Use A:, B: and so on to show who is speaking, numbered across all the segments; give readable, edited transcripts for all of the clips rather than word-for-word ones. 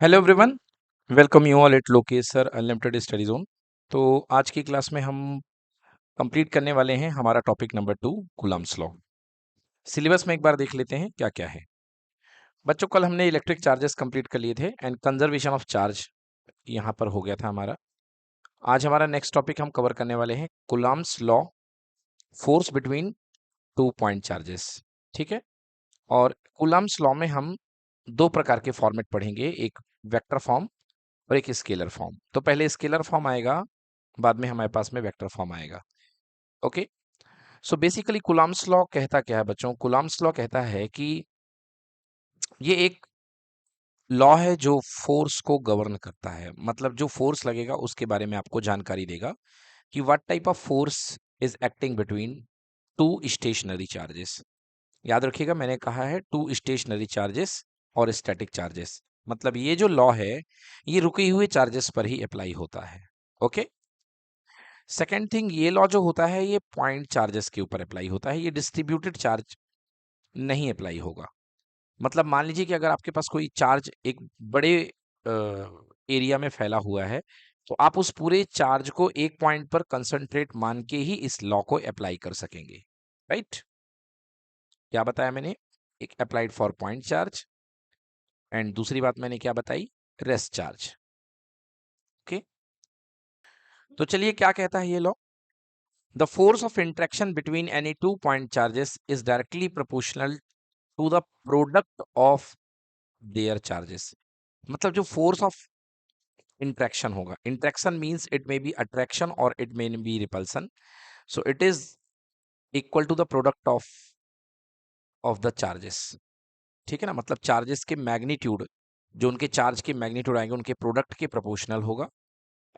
A: Hello everyone, welcome you all at Lokesh sir unlimited study zone. तो आज की class में हम कंप्लीट करने वाले हैं हमारा topic number 2 Coulomb's law. Syllabus में एक बार देख लेते हैं क्या क्या है। बच्चों, कल हमने इलेक्ट्रिक चार्जेस कंप्लीट कर लिए थे एंड कंजर्वेशन ऑफ चार्ज यहाँ पर हो गया था हमारा। आज हमारा नेक्स्ट टॉपिक हम कवर करने वाले हैं Coulomb's law, force between 2 point charges. ठीक है। और कूलम्ब्स लॉ में हम दो प्रकार के फॉर्मेट पढ़ेंगे, एक वेक्टर फॉर्म और एक स्केलर फॉर्म। तो पहले स्केलर फॉर्म आएगा, बाद में हमारे पास में वेक्टर फॉर्म आएगा। Okay. So basically Coulomb's law कहता क्या है बच्चों? कूलम्ब्स लॉ कहता है कि ये एक लॉ है जो फोर्स को गवर्न करता है, मतलब जो फोर्स लगेगा उसके बारे में आपको जानकारी देगा कि what type of force is acting between two stationary charges. याद रखिएगा, मैंने कहा है टू स्टेशनरी चार्जेस और स्टैटिक चार्जेस। मतलब ये जो लॉ है ये रुके हुए चार्जेस पर ही अप्लाई होता है। ओके। सेकेंड थिंग, ये लॉ जो होता है ये पॉइंट चार्जेस के ऊपर अप्लाई होता है, ये डिस्ट्रीब्यूटेड चार्ज नहीं अप्लाई होगा। मतलब मान लीजिए कि अगर आपके पास कोई चार्ज एक बड़े एरिया में फैला हुआ है, तो आप उस पूरे चार्ज को एक पॉइंट पर कंसंट्रेट मान के ही इस लॉ को अप्लाई कर सकेंगे। राइट? क्या बताया मैंने? एक applied for point charge and दूसरी बात मैंने क्या बताई? Rest charge. ओके। तो चलिए, क्या कहता है ये law? The force of interaction between any 2 point charges is directly proportional to the product of their charges। मतलब जो force of interaction होगा, interaction means it may be attraction or it may be repulsion, so it is equal to the product of the charges। ठीक है ना? मतलब charges के magnitude, जो उनके चार्ज के मैग्नीट्यूड आएंगे उनके प्रोडक्ट के प्रोपोर्शनल होगा।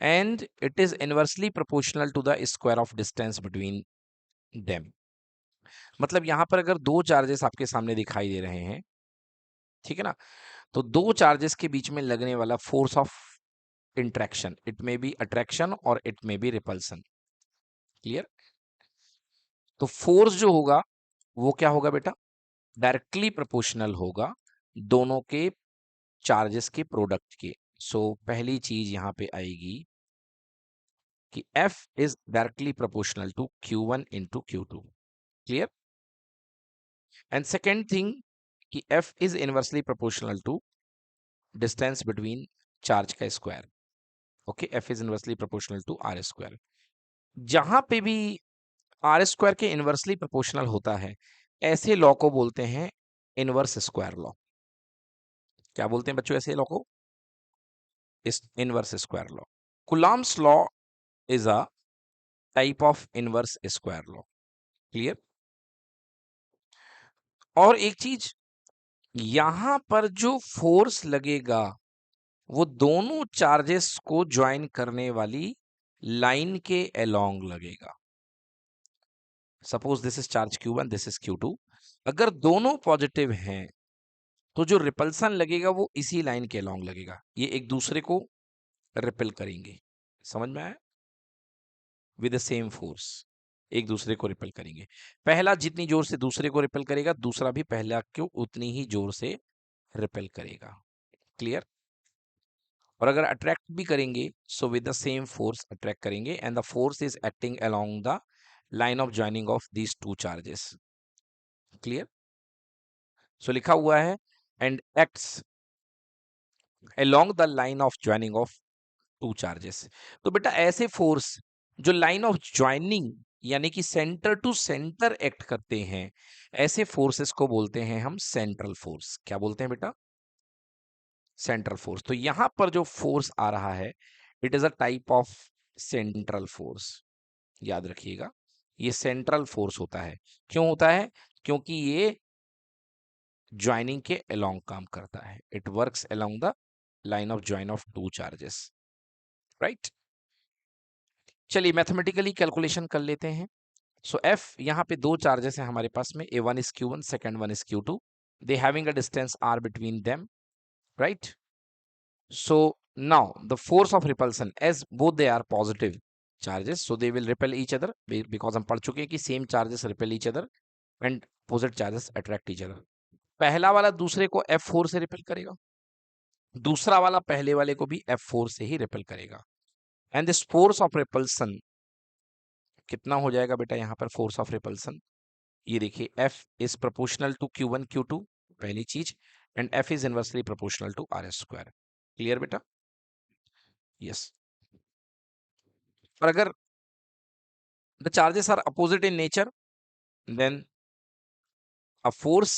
A: And it is inversely proportional to the square of distance between them. मतलब यहां पर अगर दो चार्जेस आपके सामने दिखाई दे रहे हैं, ठीक है ना, तो दो चार्जेस के बीच में लगने वाला force of interaction, it may be attraction और it may be repulsion. Clear? तो फोर्स जो होगा वो क्या होगा बेटा? डायरेक्टली प्रोपोर्शनल होगा दोनों के चार्जेस के प्रोडक्ट के। सो पहली चीज यहां पे आएगी कि F is directly proportional to Q1 into Q2। Clear? And second thing कि F is inversely proportional to distance between charge का square. Okay, F is inversely proportional to R square. जहां पे भी आर स्क्वायर के inversely proportional होता है, ऐसे law को बोलते हैं इनवर्स स्क्वायर लॉ। क्या बोलते हैं बच्चों ऐसे लॉ को? इस inverse square law. Coulomb's law is a type of inverse square law. Clear? और एक चीज, यहां पर जो फोर्स लगेगा वो दोनों चार्जेस को ज्वाइन करने वाली लाइन के अलोंग लगेगा। Suppose this is charge Q1, this is Q2। अगर दोनों पॉजिटिव हैं तो जो रिपल्सन लगेगा वो इसी लाइन के अलोंग लगेगा, ये एक दूसरे को रिपेल करेंगे। समझ में आया? विद द सेम फोर्स एक दूसरे को रिपेल करेंगे। पहला जितनी जोर से दूसरे को रिपेल करेगा, दूसरा भी पहला को उतनी ही जोर से रिपेल करेगा। क्लियर? और अगर अट्रैक्ट भी करेंगे so with the same force attract करेंगे and the force is acting along the line of joining of these two charges. Clear? So लिखा हुआ है and acts along the line of joining of two charges. तो बेटा ऐसे force जो line of joining यानी कि सेंटर टू सेंटर एक्ट करते हैं, ऐसे फोर्सेस को बोलते हैं हम सेंट्रल फोर्स। क्या बोलते हैं बेटा? Central force. तो यहां पर जो फोर्स आ रहा है it is a type of central force. याद रखिएगा, ये सेंट्रल फोर्स होता है। क्यों होता है? क्योंकि ये ज्वाइनिंग के अलोंग काम करता है। It works along the line of join of two charges. Right? चलिए मैथमेटिकली कैलकुलेशन कर लेते हैं। सो F, यहाँ पे दो चार्जेस हैं हमारे पास में, A1 is Q1, second one is Q2। They having a distance R between them, right? So now the force of repulsion, as both they are positive charges, so they will repel each other because हम पढ़ चुके हैं कि same charges repel each other and opposite charges attract each other। पहला वाला दूसरे को F4 से रिपेल करेगा, दूसरा वाला पहले वाले को भी F4 से ही रिपेल करेगा। And this force of repulsion कितना हो जाएगा बेटा यहाँ पर फोर्स ऑफ रिपल्सन? ये देखिए F is proportional to Q1 Q2 पहली चीज, and F is inversely proportional to RS square. Clear बेटा? यस। और अगर the charges are opposite in nature, then a force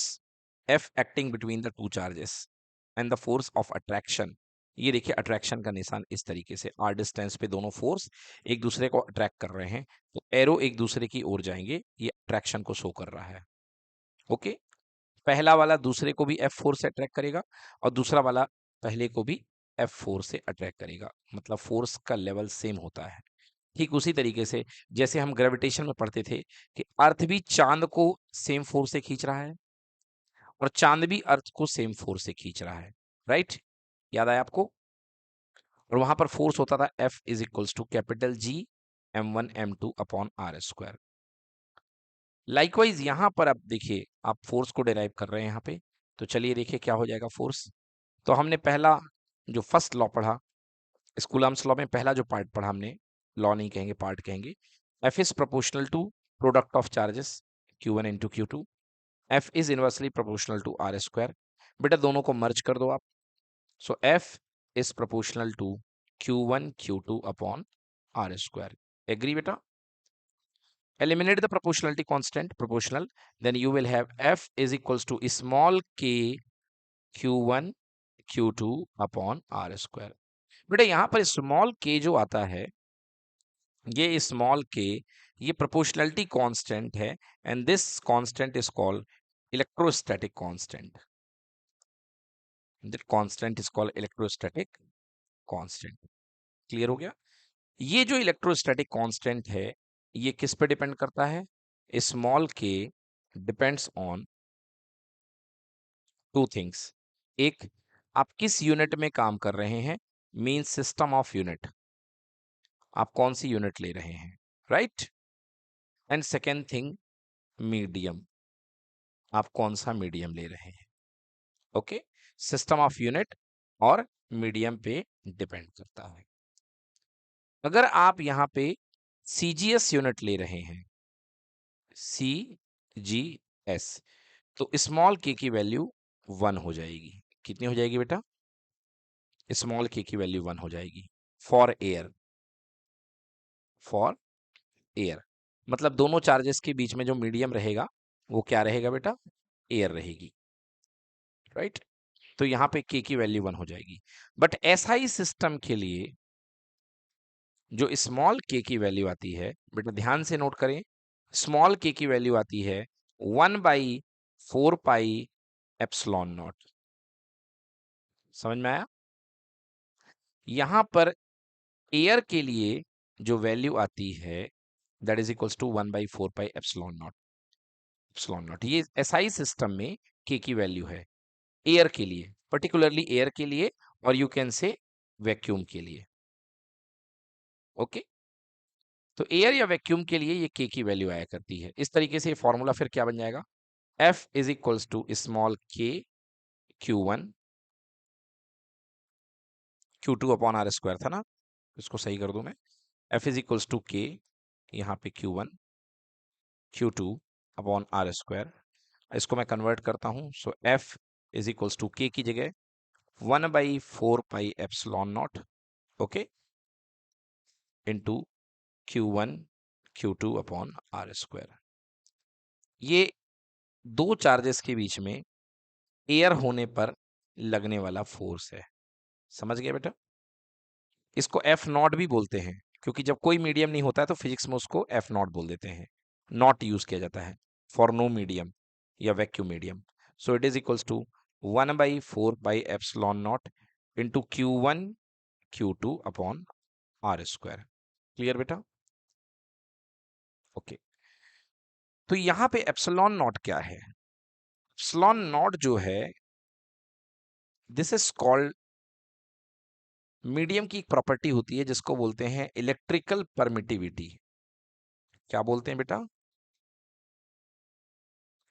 A: F acting between the two charges and the force of attraction। ये देखिए attraction का निशान इस तरीके से, r डिस्टेंस पे दोनों फोर्स एक दूसरे को अट्रैक्ट कर रहे हैं, तो एरो एक दूसरे की ओर जाएंगे, ये अट्रैक्शन को शो कर रहा है। ओके, पहला वाला दूसरे को भी F4 से अट्रैक्ट करेगा और दूसरा वाला पहले को भी F4 से अट्रैक्ट करेगा, मतलब फोर्स का लेवल सेम होता है। ठीक उसी तरीके से जैसे हम ग्रेविटेशन में पढ़ते थे कि अर्थ भी चांद को सेम फोर्स से खींच रहा है और चांद भी अर्थ को सेम फोर्स से खींच रहा है, राइट? याद आया आपको? और वहां पर फोर्स होता था F is equals to capital G m1 m2 upon R square. Likewise यहां पर आप देखिए, आप फोर्स को डिराइव कर रहे हैं यहाँ पे, तो चलिए देखिए क्या हो जाएगा फोर्स। तो हमने पहला जो फर्स्ट लॉ पढ़ा, कूलम्ब्स लॉ में पहला जो पार्ट पढ़ा हमने, लॉ नहीं कहेंगे पार्ट कहेंगे, F is proportional to product of charges Q1 into Q2, F is inversely proportional to R square. बेटा दोनों को मर्ज कर दो आप, so F is proportional to Q1 Q2 upon R square. Agree बेटा? Eliminate the proportionality constant, proportional, then you will have F is equals to small k Q1 Q2 upon R square। बेटा यहाँ पर small k जो आता है, ये small k, ये proportionality constant है, and this constant is called electrostatic constant. That constant is called electrostatic constant. Clear हो गया? ये जो इलेक्ट्रोस्टैटिक कांस्टेंट है, ये किस पे डिपेंड करता है? Small k depends on two things. एक, आप किस यूनिट में काम कर रहे हैं, मीन सिस्टम ऑफ यूनिट, आप कौन सी यूनिट ले रहे हैं, right? And second thing, medium, आप कौन सा मीडियम ले रहे हैं। ओके, सिस्टम ऑफ यूनिट और मीडियम पे डिपेंड करता है। अगर आप यहाँ पे CGS यूनिट ले रहे हैं, CGS, तो स्मॉल k की वैल्यू 1 हो जाएगी। कितनी हो जाएगी बेटा? स्मॉल k की वैल्यू 1 हो जाएगी फॉर एयर, फॉर एयर, मतलब दोनों चार्जेस के बीच में जो मीडियम रहेगा वो क्या रहेगा बेटा? एयर रहेगी, राइट? तो यहाँ पे k की वैल्यू 1 हो जाएगी। बट SI सिस्टम के लिए जो स्मॉल k की वैल्यू आती है, बेटा ध्यान से नोट करें, स्मॉल k की वैल्यू आती है 1/4 पाई एप्सिलॉन नॉट। समझ में आया? यहां पर एयर के लिए जो वैल्यू आती है, that is equals to 1/4 pi epsilon naught. Epsilon naught ये SI सिस्टम में k की वैल्यू है, एयर के लिए, पर्टिकुलरली एयर के लिए, और यू कैन से वैक्यूम के लिए। ओके, तो एयर या वैक्यूम के लिए ये k की वैल्यू आया करती है। इस तरीके से ये फॉर्मूला फिर क्या बन जाएगा? F is equals to small k Q1 Q2 upon R square था ना, इसको सही कर दूं मैं। F is equals to k, यहाँ पे Q1 Q2 upon R square, इसको मैं कन्वर्ट करता हूं, so F is equals to k की जगह 1/4 pi epsilon naught, okay, into Q1 Q2 upon R square. ये दो चार्जेस के बीच में एयर होने पर लगने वाला फोर्स है। समझ गया बेटा? इसको F0 भी बोलते हैं, क्योंकि जब कोई मीडियम नहीं होता है तो फिजिक्स में उसको F0 बोल देते हैं, नॉट यूज किया जाता है फॉर नो मीडियम या vacuum medium. So it is equals to 1/4 pi epsilon naught into Q1 Q2 upon R square. Clear बेटा? ओके, तो यहां पे एप्सिलॉन नॉट क्या है? एप्सिलॉन नॉट जो है, दिस इज कॉल्ड, मीडियम की एक प्रॉपर्टी होती है जिसको बोलते हैं इलेक्ट्रिकल परमिटिविटी। क्या बोलते हैं बेटा?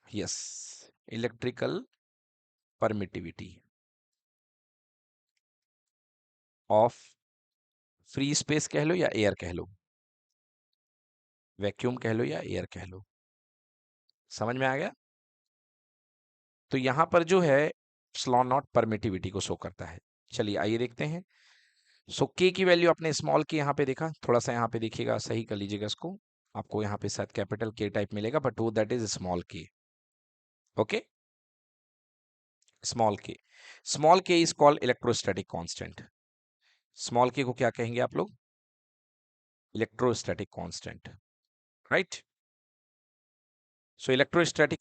A: Yes, electrical permittivity. Of free space कह लो या एयर कह लो, वैक्यूम कह लो या एयर कह लो, समझ में आ गया? तो यहां पर जो है एप्सिलॉन नॉट परमिटिविटी को शो करता है। चलिए आइए देखते हैं। सो के की वैल्यू आपने स्मॉल के यहाँ पे देखा, थोड़ा सा यहाँ पे देखिएगा, सही कर लीजिएगा इसको, आपको यहाँ पे शायद कैपिटल के टाइप मिलेगा, बट वो दैट इज स्मॉल के। ओके, स्मॉल के, स्मॉल के is called electrostatic constant. Small के को क्या कहेंगे आप लोग? Electrostatic constant, right? So electrostatic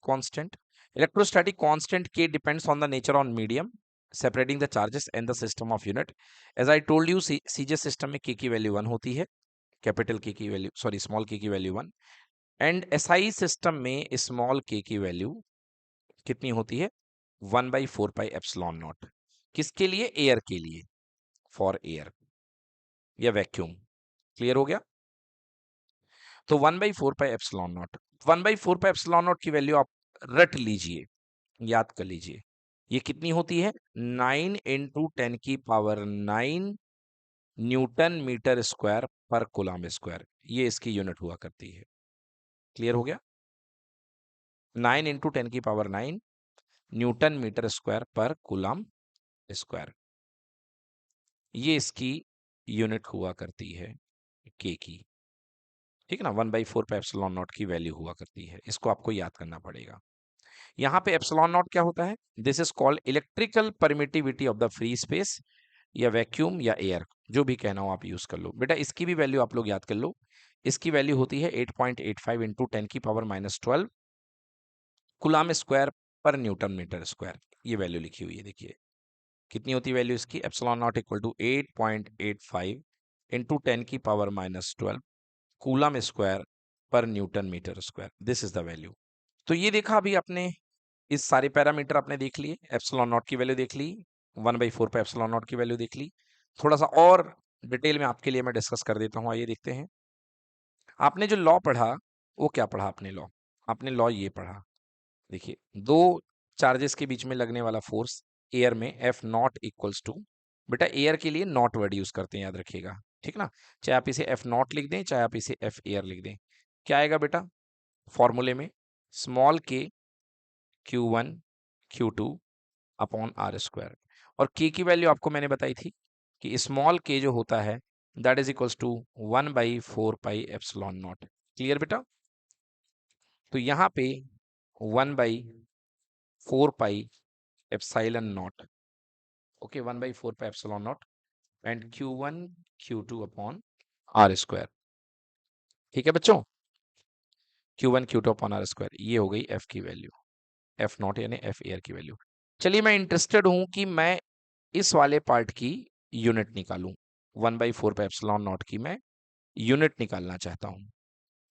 A: constant K depends on the nature on medium separating the charges and the system of unit. As I told you, CJ system में K की value 1 होती है, कैपिटल K की value, sorry small K की value 1, and SI system में small K की value कितनी होती है? 1/4 पाई एप्सिलॉन नॉट। किसके लिए? एयर के लिए, फॉर एयर या वैक्यूम। क्लियर हो गया? तो 1/4 pi epsilon not, 1/4 pi epsilon naught की वैल्यू आप रट लीजिए, याद कर लीजिए। ये कितनी होती है? 9 × 10⁹ न्यूटन मीटर स्क्वायर पर कूलम स्क्वायर, ये इसकी यूनिट हुआ करती है। क्लियर हो गया? 9 × 10⁹ न्यूटन मीटर स्क्वायर पर कूलम स्क्वायर, ये इसकी यूनिट हुआ करती है के की। ठीक है ना? 1/4 पाई एप्सिलॉन नॉट की वैल्यू हुआ करती है, इसको आपको याद करना पड़ेगा। यहाँ पे एप्सिलॉन नॉट क्या होता है? This is called electrical permittivity of the free space, या वैक्यूम या एयर, जो भी कहना हो आप यूज कर लो। बेटा इसकी भी वैल्यू आप लोग याद कर लो, इसकी वैल्यू होती है 8.85 इंटू 10⁻⁻12 कूलम स्क्वायर पर न्यूटन मीटर स्क्वायर, ये वैल्यू लिखी हुई है, देखिए कितनी होती है वैल्यू इसकी? Epsilon naught equal to 8.85 into 10⁻12 coulomb square पर newton metre square, this is the value. तो ये देखा अभी आपने, इस सारे पैरामीटर आपने देख लिए, एप्सिलॉन नॉट की वैल्यू देख ली, 1/4 पे एप्सिलॉन नॉट की वैल्यू देख ली। थोड़ा सा और डिटेल में आपके लिए मैं डिस्कस कर देता हूँ, आइए देखते हैं। आपने जो लॉ पढ़ा, वो क्या पढ़ा आपने? लॉ, आपने लॉ ये पढ़ा, देखिए दो चार्जेस के बीच में लगने वाला फोर्स एयर में एफ नॉट इक्वल्स टू, बेटा एयर के लिए नॉट वर्ड यूज करते हैं, याद रखिएगा, ठीक ना? चाहे आप इसे एफ नॉट लिख दें, चाहे आप इसे एफ एयर लिख दें, क्या आएगा बेटा फॉर्मूले में? स्मॉल के Q1 Q2 upon are square, और के की वैल्यू आपको मैंने बताई थी कि स्मॉल के जो होता है that is equals to 1/4 pi epsilon naught. Clear बेटा? तो यहाँ पे 1/4 pi epsilon naught, okay, 1/4 pi epsilon naught and Q1 Q2 upon are square. ठीक है बच्चों, Q1 Q2 upon are square, ये हो गई एफ की वैल्यू, एफ नॉट यानी एफ एयर की वैल्यू। चलिए मैं इंटरेस्टेड हूं कि मैं इस वाले पार्ट की यूनिट निकालूं, 1/4 एप्सिलॉन नॉट की मैं यूनिट निकालना चाहता हूं,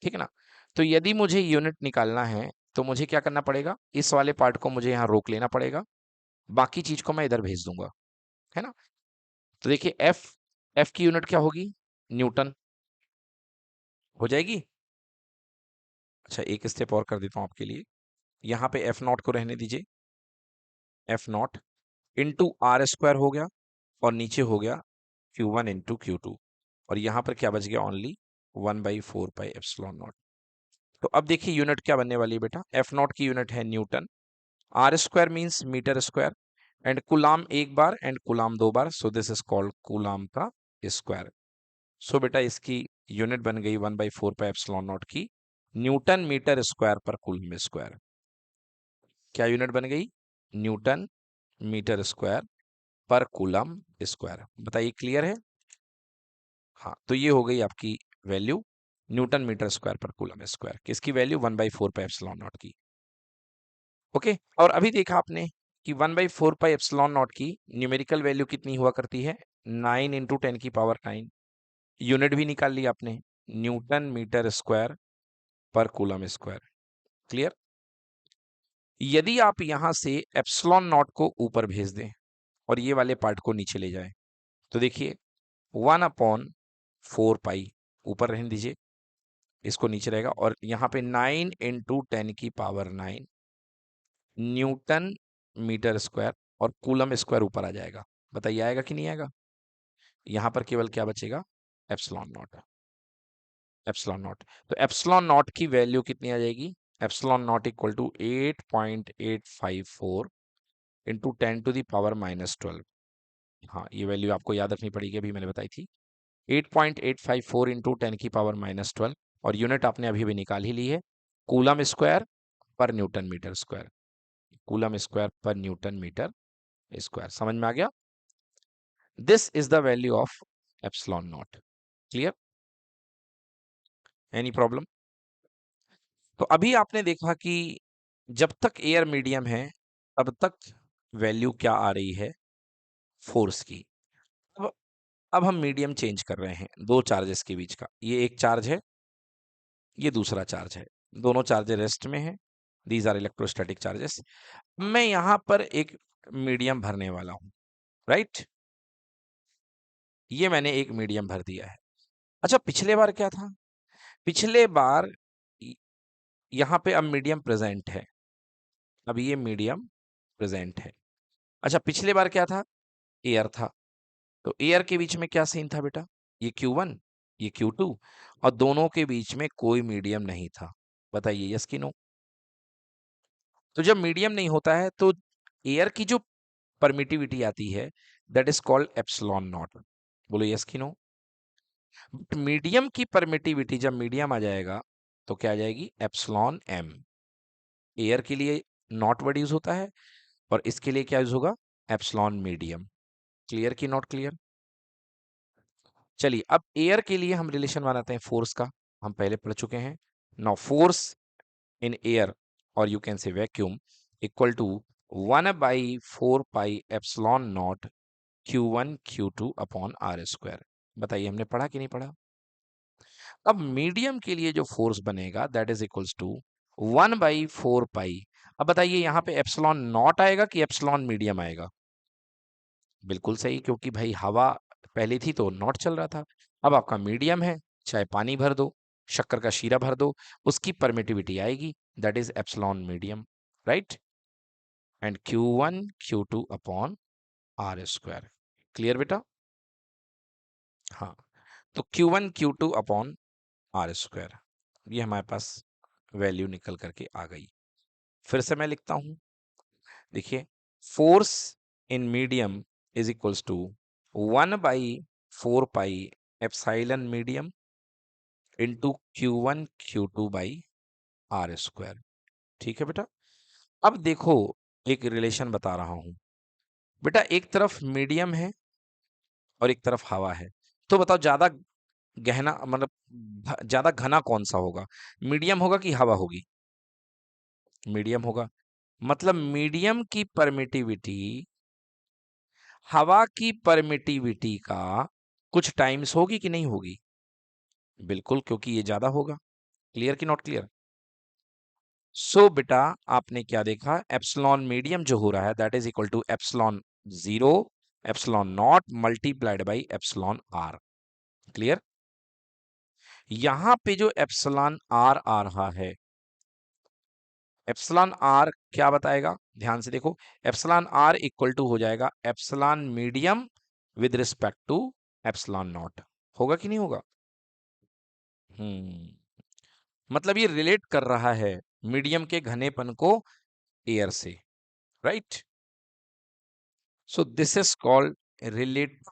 A: ठीक है ना? तो यदि मुझे यूनिट निकालना है तो मुझे क्या करना पड़ेगा? इस वाले पार्ट को मुझे यहाँ रोक लेना पड़ेगा, बाकी चीज को मैं इधर भेज दूंगा, है ना? तो देखिए एफ, एफ की यूनिट क्या होगी? न्यूटन हो जाएगी। अच्छा एक स्टेप और कर देता हूं आपके लिए, यहाँ पे एफ नॉट को रहने दीजिए, F naught into R square हो गया, और नीचे हो गया Q1 × Q2, और यहाँ पर क्या बच गया? Only 1/4 pi epsilon naught. तो अब देखिए यूनिट क्या बनने वाली है बेटा? एफ नॉट की यूनिट है newton, R square means metre square, and coulomb एक बार एंड कुलाम दो बार, so this is called coulomb का स्क्वायर। सो बेटा इसकी यूनिट बन गई 1/4 पाई एप्सिलॉन नॉट की न्यूटन मीटर स्क्वायर पर कूलम स्क्वायर। क्या यूनिट बन गई? न्यूटन मीटर स्क्वायर पर कूलम स्क्वायर। बताइए क्लियर है? हाँ, तो ये हो गई आपकी वैल्यू न्यूटन मीटर स्क्वायर पर कूलम स्क्वायर, किसकी वैल्यू? 1/4 पाई एप्सिलॉन नॉट की। ओके, और अभी देखा आपने कि 1/4 पाई एप्सिलॉन नॉट की न्यूमेरिकल वैल्यू कितनी हुआ करती है? 9 × 10⁹ यूनिट भी निकाल ली आपने, न्यूटन मीटर स्क्वायर पर कूलम स्क्वायर। क्लियर? यदि आप यहां से एप्सिलॉन नॉट को ऊपर भेज दें और ये वाले पार्ट को नीचे ले जाएं, तो देखिए 1/4 पाई ऊपर रहने दीजिए, इसको नीचे रहेगा, और यहाँ पे 9 × 10⁹ न्यूटन मीटर स्क्वायर और कूलम स्क्वायर ऊपर आ जाएगा। बताइए आएगा कि नहीं आएगा? यहां पर केवल क्या बचेगा, एप्सिलॉन नॉट, एप्सिलॉन नॉट। तो एप्सिलॉन नॉट की वैल्यू कितनी आ जाएगी, epsilon naught equal to 8.854 into 10⁻⁻12। हाँ, ये वैल्यू आपको याद रखनी पड़ेगी, अभी मैंने बताई थी, 8.854 इंटू 10⁻⁻12, और यूनिट आपने अभी भी निकाल ही ली है, कूलम स्क्वायर पर newton metre square, coulomb square पर न्यूटन मीटर स्क्वायर। समझ में आ गया? This is the value of epsilon naught. Clear? Any problem? तो अभी आपने देखा कि जब तक एयर मीडियम है तब तक वैल्यू क्या आ रही है, फोर्स की। अब अब हम मीडियम चेंज कर रहे हैं दो चार्जेस के बीच का, ये एक चार्ज है, ये दूसरा चार्ज है, दोनों चार्जेस रेस्ट में हैं, दीज आर इलेक्ट्रोस्टैटिक चार्जेस। मैं यहां पर एक मीडियम भरने वाला हूं, राइट? ये मैंने एक मीडियम भर दिया है। अच्छा, पिछले बार क्या था, पिछले बार यहां पे अब मीडियम प्रेजेंट है, अब ये मीडियम प्रेजेंट है। अच्छा, पिछले बार क्या था, एयर था, तो एयर के बीच में क्या सीन था बेटा, ये Q1, ये Q2, और दोनों के बीच में कोई मीडियम नहीं था। बताइए यस कि नो? तो जब मीडियम नहीं होता है तो एयर की जो परमिटिविटी आती है, that is called epsilon not. बोलो यस कि नो? बट मीडियम की परमिटिविटी जब मीडियम आ जाएगा तो क्या आ जाएगी, एप्सिलॉन एम। एयर के लिए नॉट वर्ड यूज होता है, और इसके लिए क्या यूज होगा, एप्सिलॉन मीडियम। क्लियर की नॉट क्लियर? चलिए, अब एयर के लिए हम रिलेशन बनाते हैं फोर्स का, हम पहले पढ़ चुके हैं। नाउ फोर्स इन एयर, और you can say vacuum, equal to 1/4 pi epsilon naught Q1 Q2 upon are square. बताइए हमने पढ़ा कि नहीं पढ़ा? अब मीडियम के लिए जो फोर्स बनेगा दैट इज इक्वल्स टू 1/4 पाई। अब बताइए यहाँ पे एप्सिलॉन नॉट आएगा कि एप्सिलॉन मीडियम आएगा? बिल्कुल सही, क्योंकि भाई हवा पहले थी तो नॉट चल रहा था, अब आपका मीडियम है, चाहे पानी भर दो, शक्कर का शीरा भर दो, उसकी परमिटिविटी आएगी, that is epsilon medium, right? And Q1 Q2 upon are square. Clear बेटा? हाँ, तो Q1 Q2 upon are square, ये हमारे पास वैल्यू निकल करके आ गई। फिर से मैं लिखता हूं, देखिए, force in medium is equals to 1/4 pi epsilon medium into Q1 Q2 by R square. ठीक है बेटा? अब देखो, एक रिलेशन बता रहा हूं बेटा, एक तरफ मीडियम है और एक तरफ हवा है, तो बताओ ज्यादा गहना मतलब ज्यादा घना कौन सा होगा, मीडियम होगा कि हवा होगी? मीडियम होगा। मतलब मीडियम की परमिटिविटी हवा की परमिटिविटी का कुछ टाइम्स होगी कि नहीं होगी? बिल्कुल, क्योंकि ये ज्यादा होगा। क्लियर कि नॉट क्लियर? सो बेटा, आपने क्या देखा, एप्सिलॉन मीडियम जो हो रहा है that is equal to epsilon zero epsilon naught multiplied by epsilon R. Clear? यहां पे जो एप्सिलॉन आर आ रहा है, एप्सिलॉन आर क्या बताएगा, ध्यान से देखो, एप्सिलॉन आर इक्वल टू हो जाएगा epsilon medium with respect to epsilon naught. होगा कि नहीं होगा? मतलब ये रिलेट कर रहा है मीडियम के घनेपन को एयर से, right? So this is called relative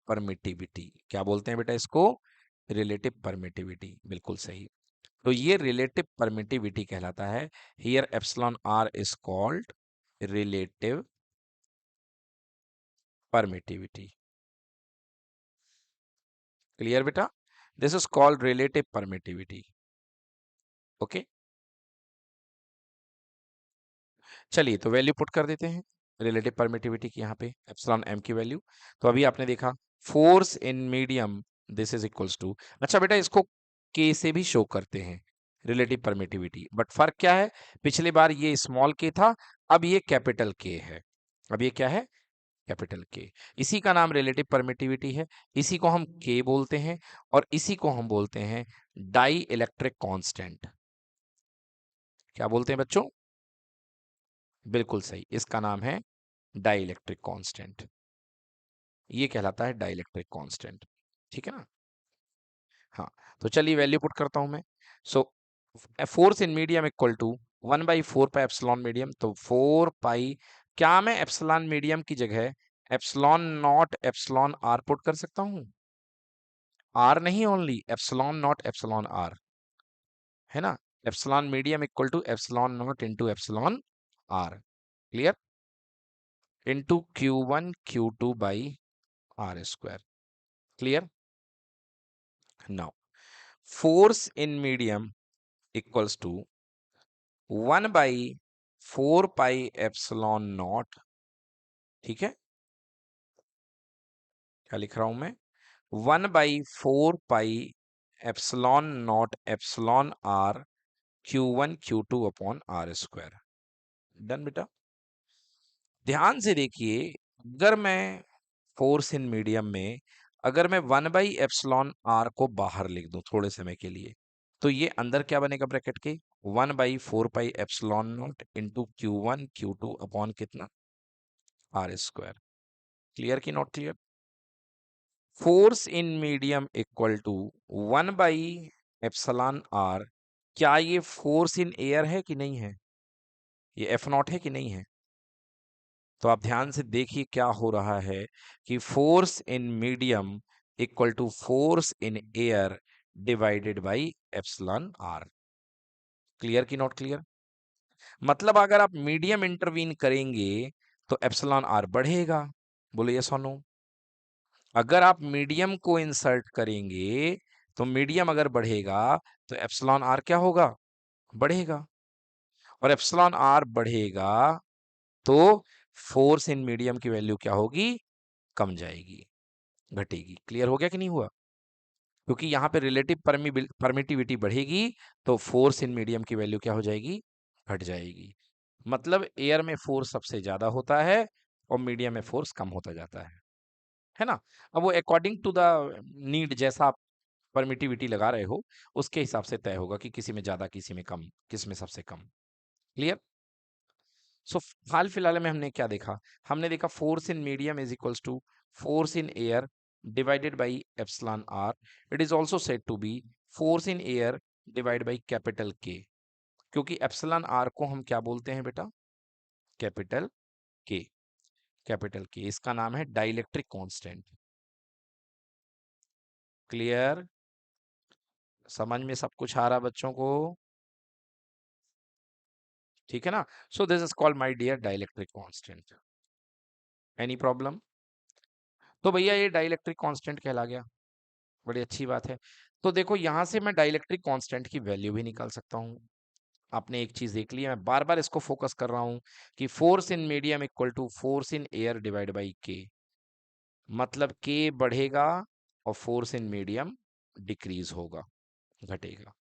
A: permittivity. क्या बोलते हैं बेटा इसको? रिलेटिव परमिटिविटी, बिल्कुल सही। तो ये रिलेटिव परमिटिविटी कहलाता है। Here epsilon R is called relative permittivity. Clear बेटा? This is called relative permittivity. Okay, चलिए तो वैल्यू पुट कर देते हैं रिलेटिव परमिटिविटी की, यहाँ पे एप्सिलॉन एम की वैल्यू। तो अभी आपने देखा force in medium this is equals to, अच्छा बेटा इसको के से भी शो करते हैं रिलेटिव परमिटिविटी, बट फर्क क्या है, पिछले बार ये स्मॉल के था, अब ये कैपिटल के है। अब ये क्या है? कैपिटल के। इसी का नाम रिलेटिव परमिटिविटी है, इसी को हम के बोलते हैं, और इसी को हम बोलते हैं डाई इलेक्ट्रिक कांस्टेंट। क्या बोलते हैं बच्चों? बिल्कुल सही, इसका नाम है डाई इलेक्ट्रिक कांस्टेंट। ये कहलाता है डाइलेक्ट्रिक कांस्टेंट। ठीक है ना। हाँ, तो चलिए वैल्यू पुट करता हूं मैं। So force in medium equal to 1/4 pi epsilon medium. तो 4 पाई, क्या मैं एप्सिलॉन मीडियम की जगह epsilon naught epsilon R put कर सकता हूं? आर नहीं, only epsilon naught epsilon R, है ना। Epsilon medium equal to epsilon naught into epsilon R, clear, into Q1 Q2 by R², clear. Now force in medium equals to 1/4 pi epsilon naught, ठीक है, क्या लिख रहा हूं मैं, 1/4 pi epsilon naught epsilon R Q1 Q2 upon R²। Done बेटा। ध्यान से देखिए, अगर मैं फोर्स इन मीडियम में, अगर मैं 1/एप्सिलॉन आर को बाहर लिख दूं थोड़े समय के लिए, तो ये अंदर क्या बनेगा ब्रैकेट के, 1/4 pi epsilon naught into Q1 Q2 upon कितना, R²। क्लियर की not clear? Force in medium equal to 1/एप्सिलॉन आर, क्या ये फोर्स इन एयर है कि नहीं है? ये F0 है कि नहीं है? तो आप ध्यान से देखिए क्या हो रहा है कि force in medium equal to force in air divided by epsilon R. Clear की नॉट क्लियर? मतलब अगर आप मीडियम इंटरवीन करेंगे तो एप्सिलॉन आर बढ़ेगा। बोलो यस और नो। अगर आप मीडियम को इंसर्ट करेंगे तो मीडियम अगर बढ़ेगा तो एप्सिलॉन आर क्या होगा, बढ़ेगा। और एप्सिलॉन आर बढ़ेगा तो फोर्स इन मीडियम की वैल्यू क्या होगी, कम जाएगी, घटेगी। क्लियर हो गया कि नहीं हुआ? क्योंकि यहाँ पे रिलेटिव परमिटिविटी बढ़ेगी तो फोर्स इन मीडियम की वैल्यू क्या हो जाएगी, घट जाएगी। मतलब एयर में फोर्स सबसे ज्यादा होता है और मीडियम में फोर्स कम होता जाता है ना। अब वो अकॉर्डिंग टू द नीड, जैसा आप परमिटिविटी लगा रहे हो उसके हिसाब से तय होगा कि किसी में ज्यादा किसी में कम, किस में सबसे कम। क्लियर? सो हाल फिलहाल में हमने क्या देखा, हमने देखा force in medium is equals to force in air divided by epsilon R. It is also said to be force in air divide by capital K, क्योंकि एप्सिलॉन आर को हम क्या बोलते हैं बेटा, कैपिटल के। कैपिटल के, इसका नाम है डाइलेक्ट्रिक कांस्टेंट। क्लियर? समझ में सब कुछ आ रहा बच्चों को? ठीक है ना। So this is called my dear dielectric constant. Any problem? तो भैया ये डाइलेक्ट्रिक कांस्टेंट कहला गया, बड़ी अच्छी बात है। तो देखो यहां से मैं डाइलेक्ट्रिक कांस्टेंट की वैल्यू भी निकाल सकता हूं। आपने एक चीज देख ली है, मैं बार बार इसको फोकस कर रहा हूं कि force in medium equal to force in air divide by K. मतलब के बढ़ेगा और फोर्स इन मीडियम डिक्रीज होगा, घटेगा,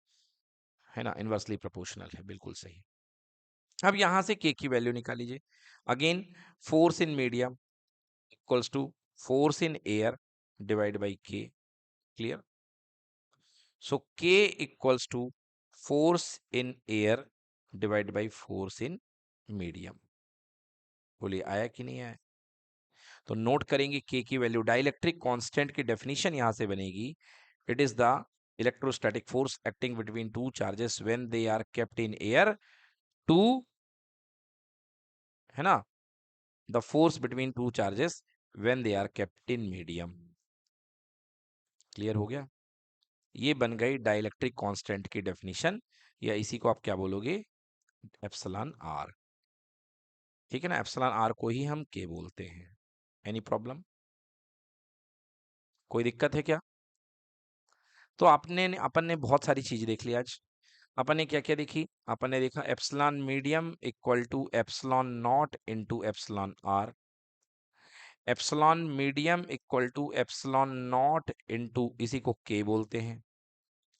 A: है ना। इनवर्सली प्रोपोर्शनल है, बिल्कुल सही। अब यहां से के की वैल्यू निकाल लीजिए। Again force in medium equals to force in air divide by K. Clear? So K equals to force in air divided by force in medium। बोलिए आया कि नहीं आया? तो नोट करेंगे K की वैल्यू। डाइलेक्ट्रिक कांस्टेंट की डेफिनेशन यहां से बनेगी, it is the electrostatic force acting between two charges when they are kept in air to, है ना, the force between two charges when they are kept in medium. Clear हो गया? ये बन गई डाइलेक्ट्रिक कांस्टेंट की डेफिनेशन, या इसी को आप क्या बोलोगे, एप्सिलॉन आर। ठीक है ना, एप्सिलॉन आर को ही हम के बोलते हैं। Any problem? कोई दिक्कत है क्या? तो अपन ने बहुत सारी चीज देख ली आज। अपन ने क्या क्या देखी, अपन ने देखा epsilon medium equal to epsilon naught into epsilon R. Epsilon medium equal to epsilon naught into, इसी को के बोलते हैं।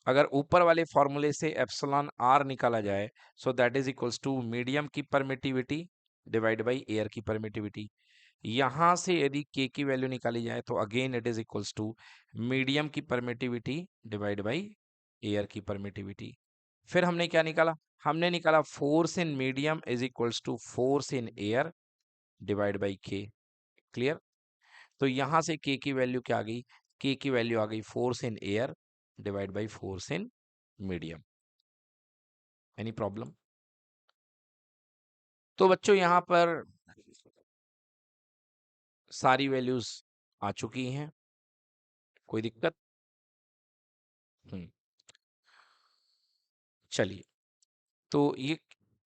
A: अगर ऊपर वाले फॉर्मूले से एप्सिलॉन आर निकाला जाए, so that is equals to medium की परमिटिविटी डिवाइड बाई एयर की परमिटिविटी। यहां से यदि के की वैल्यू निकाली जाए तो again it is equals to medium की परमिटिविटी डिवाइड बाई एयर की परमिटिविटी। फिर हमने क्या निकाला, हमने निकाला force in medium is equals to force in air divide by K. Clear? तो यहां से k की वैल्यू क्या आ गई? k की वैल्यू आ गई force in air divide by force in medium. Any problem? तो बच्चों यहां पर सारी वैल्यूज आ चुकी हैं, कोई दिक्कत? हम्म, चलिए, तो ये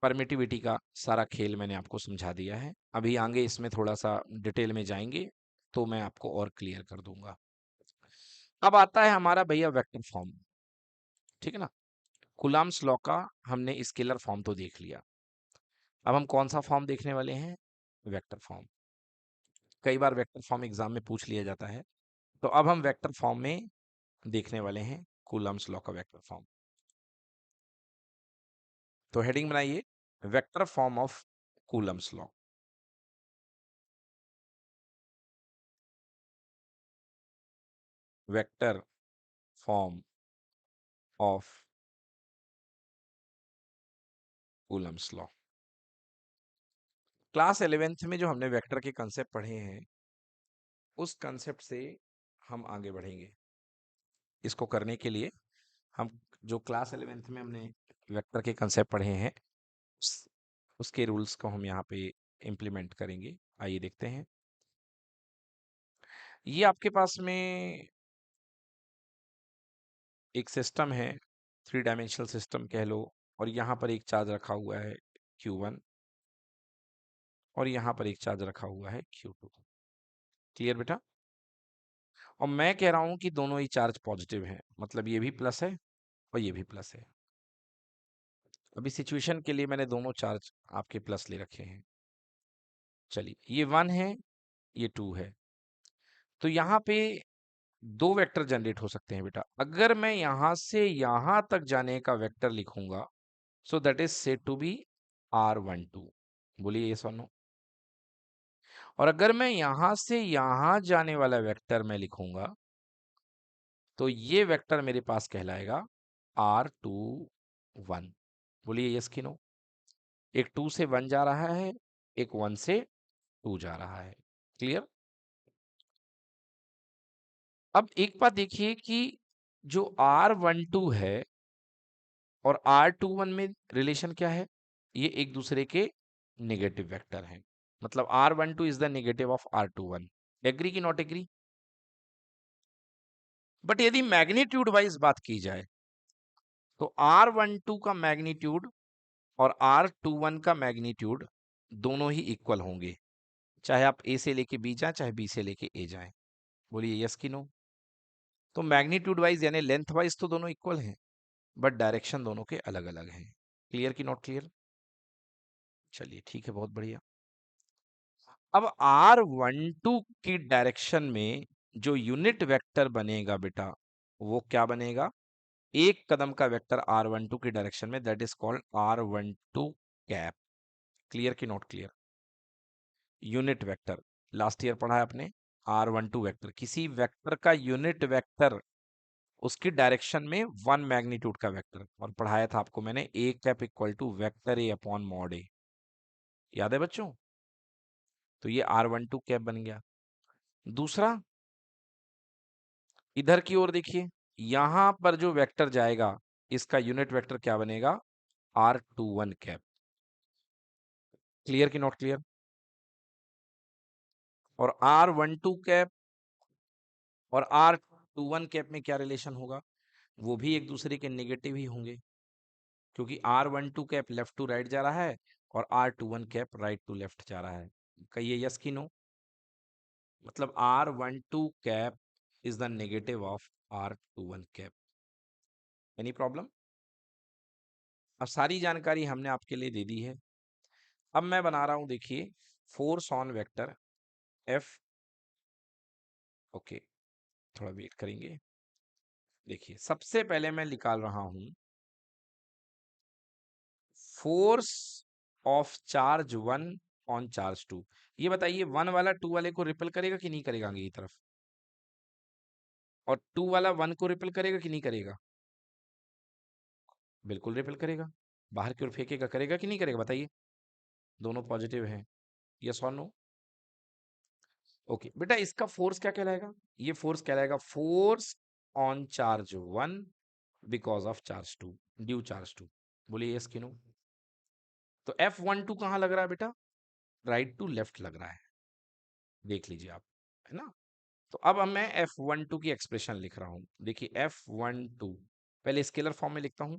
A: परमिटिविटी का सारा खेल मैंने आपको समझा दिया है। अभी आगे इसमें थोड़ा सा डिटेल में जाएंगे तो मैं आपको और क्लियर कर दूंगा। अब आता है हमारा भैया वेक्टर फॉर्म, ठीक है ना। कूलम्ब्स लॉ का हमने स्केलर फॉर्म तो देख लिया, अब हम कौन सा फॉर्म देखने वाले हैं? Vector form. कई बार वेक्टर फॉर्म एग्जाम में पूछ लिया जाता है, तो अब हम वेक्टर फॉर्म में देखने वाले हैं कूलम्ब्स लॉ का वेक्टर फॉर्म। तो हेडिंग बनाइए, vector form of Coulomb's law. Vector form of Coulomb's law. Class 11th में जो हमने वेक्टर के कंसेप्ट पढ़े हैं, उस कंसेप्ट से हम आगे बढ़ेंगे। इसको करने के लिए हम जो क्लास 11th में हमने वेक्टर के कंसेप्ट पढ़े हैं, उसके रूल्स को हम यहाँ पे इम्प्लीमेंट करेंगे। आइए देखते हैं। ये आपके पास में एक सिस्टम है, 3 डायमेंशनल सिस्टम कह लो, और यहाँ पर एक चार्ज रखा हुआ है Q1 और यहाँ पर एक चार्ज रखा हुआ है Q2। क्लियर बेटा? और मैं कह रहा हूं कि दोनों ही चार्ज पॉजिटिव हैं, मतलब ये भी प्लस है और ये भी प्लस है। अभी सिचुएशन के लिए मैंने दोनों चार्ज आपके प्लस ले रखे हैं। चलिए, ये 1 है, ये 2 है। तो यहाँ पे दो वेक्टर जनरेट हो सकते हैं बेटा। अगर मैं यहां से यहां तक जाने का वेक्टर लिखूंगा, so that is said to be R12। बोलिए यस और नो। और अगर मैं यहां से यहां जाने वाला वेक्टर मैं लिखूंगा, तो ये वेक्टर मेरे पास कहलाएगा R21। बोलिए यस कि नो। एक 2 से 1 जा रहा है, एक 1 से 2 जा रहा है। क्लियर? अब एक बात देखिए कि जो R12 है और R21 में रिलेशन क्या है? ये एक दूसरे के नेगेटिव वेक्टर हैं। मतलब R12 is the negative of R21। Agree की नॉट एग्री? बट यदि मैग्नीट्यूड वाइज बात की जाए, तो R12 का मैग्नीट्यूड और R21 का मैग्नीट्यूड दोनों ही इक्वल होंगे, चाहे आप ए से लेके बी जाए, चाहे बी से लेके ए जाए। बोलिए यस कि नो। तो मैग्नीट्यूड वाइज यानी लेंथ वाइज तो दोनों इक्वल हैं, बट डायरेक्शन दोनों के अलग अलग हैं। क्लियर कि नॉट क्लियर? चलिए ठीक है, बहुत बढ़िया। अब R12 की डायरेक्शन में जो यूनिट वेक्टर बनेगा बेटा, वो क्या बनेगा? एक कदम का वेक्टर R12 की डायरेक्शन में, that is called R12 cap. Clear कि not clear? Unit vector last year पढ़ा है आपने। R12 वेक्टर, किसी वेक्टर का यूनिट वेक्टर, उसकी डायरेक्शन में 1 मैग्नीट्यूड का वेक्टर, और पढ़ाया था आपको मैंने A cap equal to vector A upon mod A. याद है बच्चों? तो ये R12 कैप बन गया। दूसरा, इधर की ओर देखिए, यहां पर जो वेक्टर जाएगा, इसका यूनिट वेक्टर क्या बनेगा? R21 cap. क्लियर कि नॉट क्लियर? और R12 कैप और R21 कैप में क्या रिलेशन होगा? वो भी एक दूसरे के नेगेटिव ही होंगे, क्योंकि R12 cap left to right जा रहा है और R21 cap right to left जा रहा है। कहिए यस कि नो। मतलब R12 cap is the negative of R21 cap. Any problem? अब सारी जानकारी हमने आपके लिए दे दी है। अब मैं बना रहा हूं, देखिए, force on vector F। Okay, थोड़ा वेट करेंगे। देखिए, सबसे पहले मैं निकाल रहा हूं force of charge 1 on charge 2। ये बताइए, 1 वाला 2 वाले को रिपेल करेगा कि नहीं करेगा आगे की तरफ? और 2 वाला 1 को रिपेल करेगा कि नहीं करेगा? बिल्कुल रिपेल करेगा। बाहर की ओर फेंकेगा, करेगा कि नहीं करेगा? बताइए। दोनों पॉजिटिव हैं, यस और नो। ओके बेटा, इसका फोर्स क्या कहलाएगा? ये फोर्स कहलाएगा force on charge 1 because of charge 2, due charge 2। बोलिए यस कि नो? तो F12 कहाँ लग रहा है बेटा? राइट टू लेफ्ट लग रहा है, देख लीजिए आप, है ना? तो अब मैं F12 की एक्सप्रेशन लिख रहा हूं। देखिए F12 पहले स्केलर फॉर्म में लिखता हूं।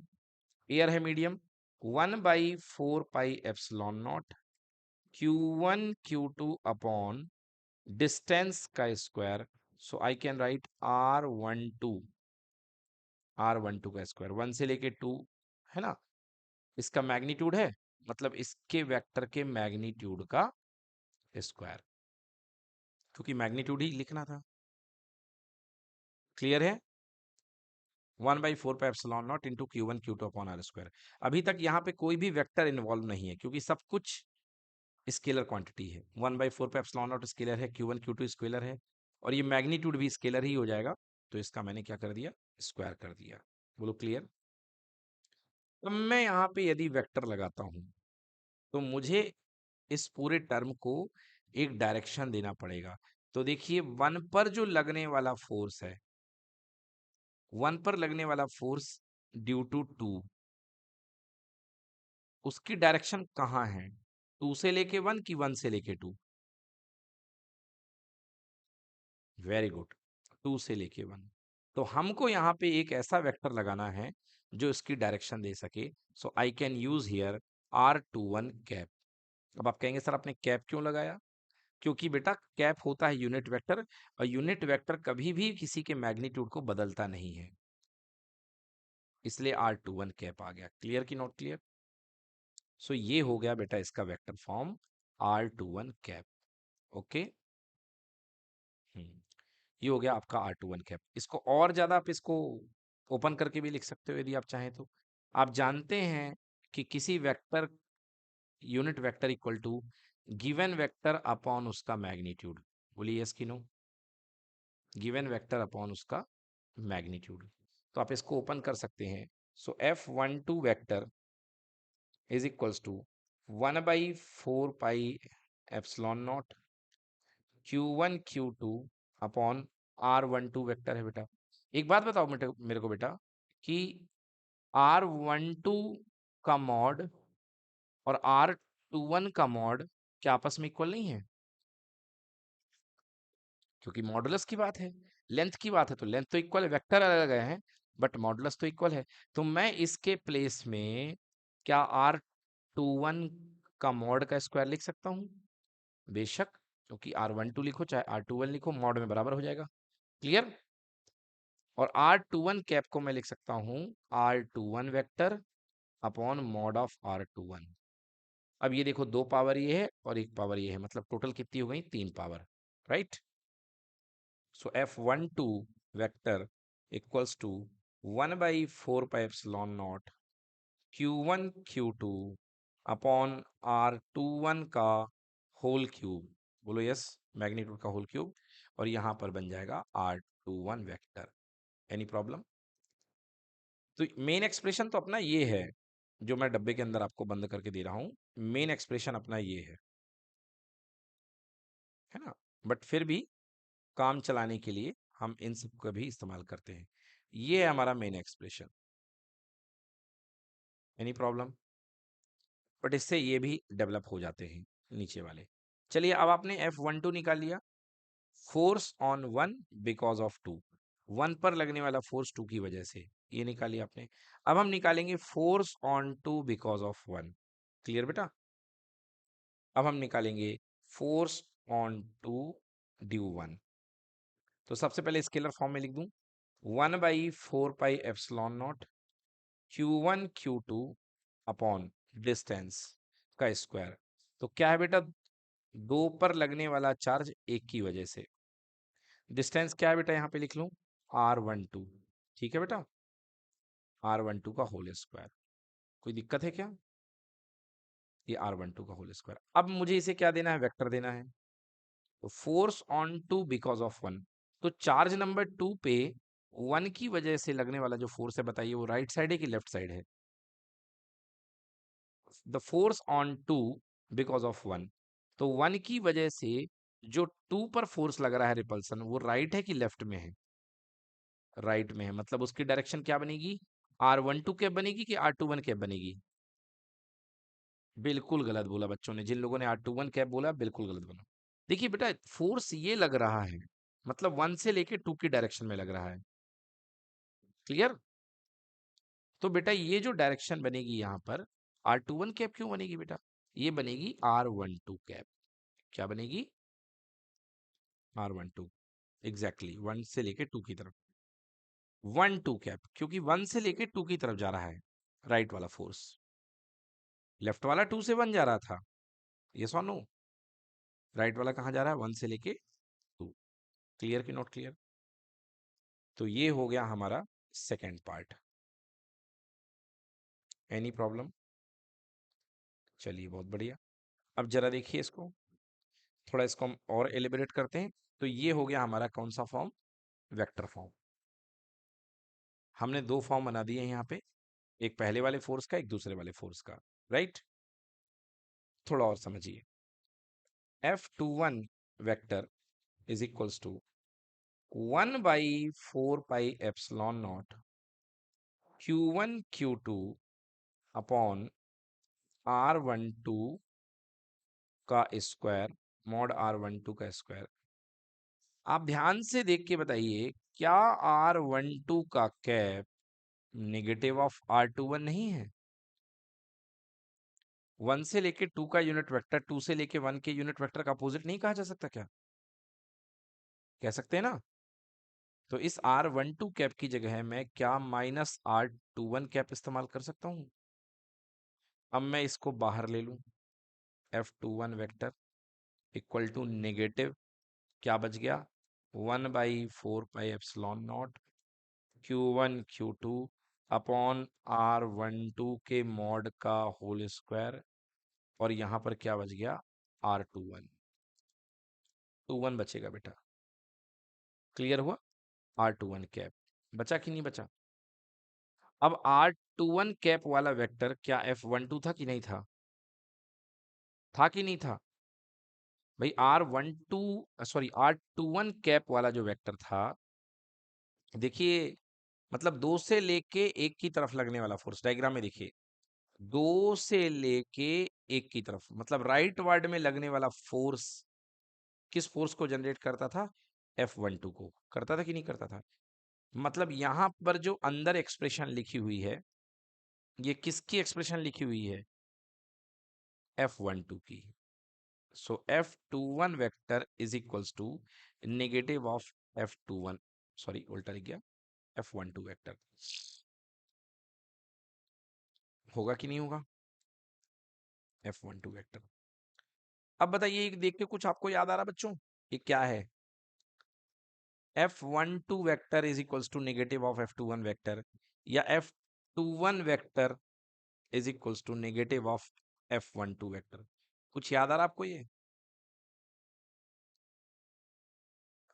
A: एयर है medium, 1/4πε0 Q1 Q2 upon distance का square. So I can write R12 का स्क्वायर, 1 से लेके 2, है ना? इसका मैग्नीट्यूड है, मतलब इसके वेक्टर के मैग्नीट्यूड का स्क्वायर, क्योंकि मैग्नीट्यूड ही लिखना था। क्लियर है? 1/4πε0 into Q1 Q2 upon are square. अभी तक यहाँ पे कोई भी वेक्टर इन्वॉल्व नहीं है, क्योंकि सब कुछ स्केलर क्वांटिटी है। 1/4πε0 स्केलर है, Q1 Q2 स्केलर है, और ये मैग्नीट्यूड भी स्केलर ही हो जाएगा। तो इसका मैंने क्या कर दिया? स्क्वायर कर दिया। बोलो क्लियर? अब मैं यहाँ पे यदि वेक्टर लगाता हूं, तो मुझे इस पूरे टर्म को एक डायरेक्शन देना पड़ेगा। तो देखिए 1 पर जो लगने वाला फोर्स है, 1 पर लगने वाला फोर्स ड्यू टू 2, उसकी डायरेक्शन कहाँ है? 2 से लेके 1 की 1 से लेके 2? वेरी गुड, 2 से लेके 1। तो हमको यहाँ पे एक ऐसा वेक्टर लगाना है जो इसकी डायरेक्शन दे सके। So I can use here R21 cap. अब आप कहेंगे सर आपने कैप क्यों लगाया? क्योंकि बेटा कैप होता है यूनिट वेक्टर, और यूनिट वेक्टर कभी भी किसी के मैग्नीट्यूड को बदलता नहीं है, इसलिए R21 कैप आ गया। क्लियर कि नॉट क्लियर? सो ये हो गया बेटा इसका vector form R21 cap. Okay, ये हो गया आपका R21 कैप। इसको और ज्यादा आप इसको ओपन करके भी लिख सकते हो यदि आप चाहें तो। आप जानते हैं कि किसी vector, unit vector equal to given vector upon उसका मैग्नीट्यूड। बोलिए यस कि नो? गिवन वेक्टर अपॉन उसका मैग्नीट्यूड। तो आप इसको ओपन कर सकते हैं। So F12 vector is equals to 1/4πε0 Q1 Q2 upon R12 vector है बेटा। एक बात बताओ मेरे को बेटा, कि R12 का मॉड और R21 का मॉड क्या आपस में इक्वल नहीं है? क्योंकि मॉडुलस की बात है, लेंथ की बात है, तो लेंथ तो इक्वल है, वेक्टर अलग अलग है, बट मॉडुलस तो इक्वल है। तो मैं इसके प्लेस में क्या R21 का मॉड का स्क्वायर लिख सकता हूँ? बेशक, क्योंकि R12 लिखो चाहे R21 लिखो, मॉड में बराबर हो जाएगा। क्लियर? और R21 कैप को मैं लिख सकता हूँ R21 vector upon mod of R21। अब ये देखो, 2 पावर ये है और 1 पावर ये है, मतलब टोटल कितनी हो गई? 3 power, right? So F12 vector equals to 1/4πε0 Q1 Q2 upon R21 का होल क्यूब। बोलो यस, मैग्नीट्यूड का होल क्यूब, और यहां पर बन जाएगा R21 वेक्टर। Any problem? तो मेन एक्सप्रेशन तो अपना ये है, जो मैं डब्बे के अंदर आपको बंद करके दे रहा हूं। मेन एक्सप्रेशन अपना ये है ना? बट फिर भी काम चलाने के लिए हम इन सब का भी इस्तेमाल करते हैं। ये है हमारा main expression. Any problem? But इससे ये भी डेवलप हो जाते हैं नीचे वाले। चलिए, अब आपने F12 निकाल लिया। फोर्स ऑन 1 बिकॉज ऑफ 2, 1 पर लगने वाला फोर्स 2 की वजह से, ये निकाली आपने। अब हम निकालेंगे force on 2 because of 1। Clear बेटा? अब हम निकालेंगे फोर्स ऑन 2 ड्यू 1। तो सबसे पहले स्केलर फॉर्म में लिख दूं, 1/4πε0 Q1 Q2 अपॉन डिस्टेंस का स्क्वायर। तो क्या है बेटा? 2 पर लगने वाला चार्ज 1 की वजह से। डिस्टेंस क्या है बेटा? यहाँ पे लिख लूं R12। ठीक है बेटा? R12 का होल स्क्वायर। कोई दिक्कत है क्या? ये R12 का होल स्क्वायर। अब मुझे इसे क्या देना है? वेक्टर देना है। तो फोर्स ऑन 2 बिकॉज ऑफ 1, तो चार्ज नंबर 2 पे 1 की वजह से लगने वाला जो फोर्स है, बताइए वो राइट साइड है कि लेफ्ट साइड है? The force on 2 because of 1, तो 1 की वजह से जो टू पर फोर्स लग रहा है रिपल्सन, वो राइट है कि लेफ्ट में है? राइट में है, मतलब उसकी डायरेक्शन क्या बनेगी? R12 कैप बनेगी कि R21 कैप बनेगी? बिल्कुल गलत बोला बच्चों ने, जिन लोगों ने R21 कैप बोला बिल्कुल गलत बोला। देखिए बेटा, फोर्स ये लग रहा है, मतलब 1 से लेके 2 की डायरेक्शन में लग रहा है। क्लियर? तो बेटा ये जो डायरेक्शन बनेगी यहाँ पर, R21 कैप क्यों बनेगी बेटा? ये बनेगी R12 कैप। क्या बनेगी? R12। एग्जैक्टली 1 से लेके 2 की तरफ। 1 2 कैप, क्योंकि 1 से लेके 2 की तरफ जा रहा है राइट वाला फोर्स। लेफ्ट वाला 2 से 1 जा रहा था। यस और नो? राइट वाला कहाँ जा रहा है? 1 से लेके 2। क्लियर कि नॉट क्लियर? तो ये हो गया हमारा सेकेंड पार्ट। Any problem? चलिए बहुत बढ़िया। अब जरा देखिए इसको, थोड़ा इसको हम और एलिबरेट करते हैं। तो ये हो गया हमारा कौन सा फॉर्म? Vector form. हमने दो फॉर्म बना दिए यहाँ पे, एक पहले वाले फोर्स का, एक दूसरे वाले फोर्स का। राइट? थोड़ा और समझिए। F21 vector is equals to 1/4 pi epsilon naught Q1 Q2 upon R12 का स्क्वायर मॉड R12 का स्क्वायर। आप ध्यान से देख के बताइए, क्या R12 का कैप नेगेटिव ऑफ R21 नहीं है? 1 से लेके 2 का यूनिट वेक्टर 2 से लेके 1 के यूनिट वेक्टर का अपोजिट नहीं कहा जा सकता क्या? कह सकते हैं ना? तो इस R12 कैप की जगह मैं क्या माइनस R21 कैप इस्तेमाल कर सकता हूं? अब मैं इसको बाहर ले लूं, F21 vector equal to negative, क्या बच गया? 1/4 pi epsilon naught Q1 Q2 upon R12 के मॉड का होल स्क्वायर, और यहां पर क्या बच गया? R21। 21 बचेगा बेटा। क्लियर हुआ? R21 कैप बचा कि नहीं बचा? अब R21 कैप वाला वेक्टर क्या F12 था कि नहीं था? था कि नहीं था? भाई R21 कैप वाला जो वेक्टर था, देखिए, मतलब दो से लेके एक की तरफ लगने वाला फोर्स, डायग्राम में देखिए, दो से लेके एक की तरफ, मतलब राइट वर्ड में लगने वाला फोर्स किस फोर्स को जनरेट करता था? F12 को। करता था कि नहीं करता था? मतलब यहां पर जो अंदर एक्सप्रेशन लिखी हुई है, ये किसकी एक्सप्रेशन लिखी हुई है? F12 की। So F21 vector is equals to negative of F21, sorry उल्टा लिख गया, F12 वेक्टर। होगा कि नहीं होगा? F12 vector. अब बताइए, एक देख के कुछ आपको याद आ रहा बच्चों? ये क्या है? F12 vector is equals to negative of F21 vector, या F21 vector is equals to negative of F12 vector. कुछ याद आ रहा आपको ये?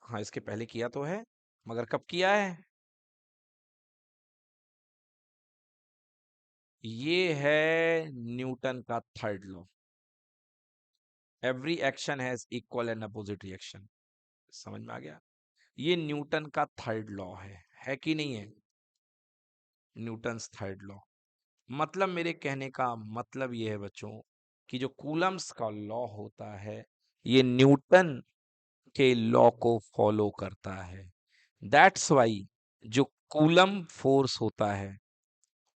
A: हाँ, इसके पहले किया तो है, मगर कब किया है? ये है न्यूटन का third law. Every action has equal and opposite reaction. समझ में आ गया? ये न्यूटन का थर्ड लॉ है कि नहीं है? Newton's third law. मतलब मेरे कहने का मतलब ये है बच्चों, कि जो कूलम्स का लॉ होता है, ये न्यूटन के लॉ को फॉलो करता है। दैट्स वाई जो कूलम फोर्स होता है,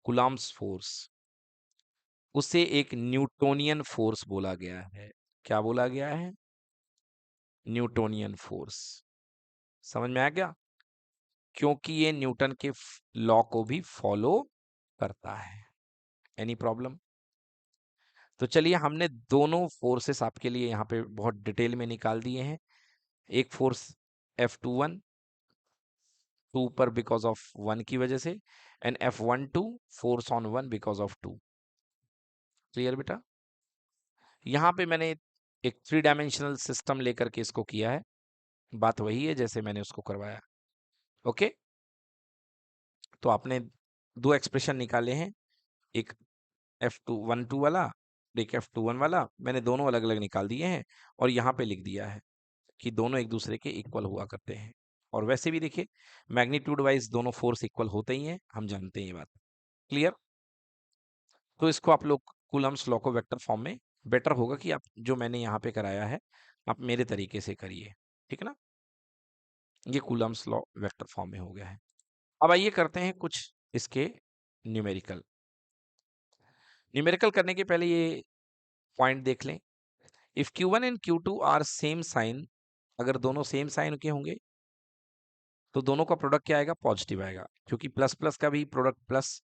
A: कूलम्स फोर्स, उसे एक न्यूटोनियन फोर्स बोला गया है। क्या बोला गया है? Newtonian force. समझ में आ गया? क्योंकि ये न्यूटन के लॉ को भी फॉलो करता है। Any problem? तो चलिए, हमने दोनों फोर्सेस आपके लिए यहाँ पे बहुत डिटेल में निकाल दिए हैं। एक फोर्स F21 2 पर बिकॉज ऑफ 1 की वजह से, and F12 force on 1 because of 2। Clear बेटा? यहाँ पे मैंने एक 3 डायमेंशनल सिस्टम लेकर के इसको किया है। बात वही है जैसे मैंने उसको करवाया। ओके? तो आपने दो एक्सप्रेशन निकाले हैं, एक F212 वाला, एक F21 वाला। मैंने दोनों अलग अलग निकाल दिए हैं और यहाँ पे लिख दिया है। कि दोनों एक दूसरे के इक्वल हुआ करते हैं। और वैसे भी देखिए मैग्नीट्यूड वाइज दोनों फोर्स इक्वल होते ही हैं, हम जानते हैं ये बात। क्लियर? तो इसको आप लोग कूलम्स लॉ को वेक्टर फॉर्म में, बेटर होगा कि आप जो मैंने यहाँ पे कराया है आप मेरे तरीके से करिए, ठीक है ना। ये कूलम्स लॉ वेक्टर फॉर्म में हो गया है। अब आइए करते हैं कुछ इसके न्यूमेरिकल। न्यूमेरिकल करने के पहले ये पॉइंट देख लें, if Q1 and Q2 are same sign, अगर दोनों सेम साइन के होंगे तो दोनों का प्रोडक्ट क्या आएगा, पॉजिटिव आएगा, क्योंकि प्लस प्लस का भी प्रोडक्ट प्लस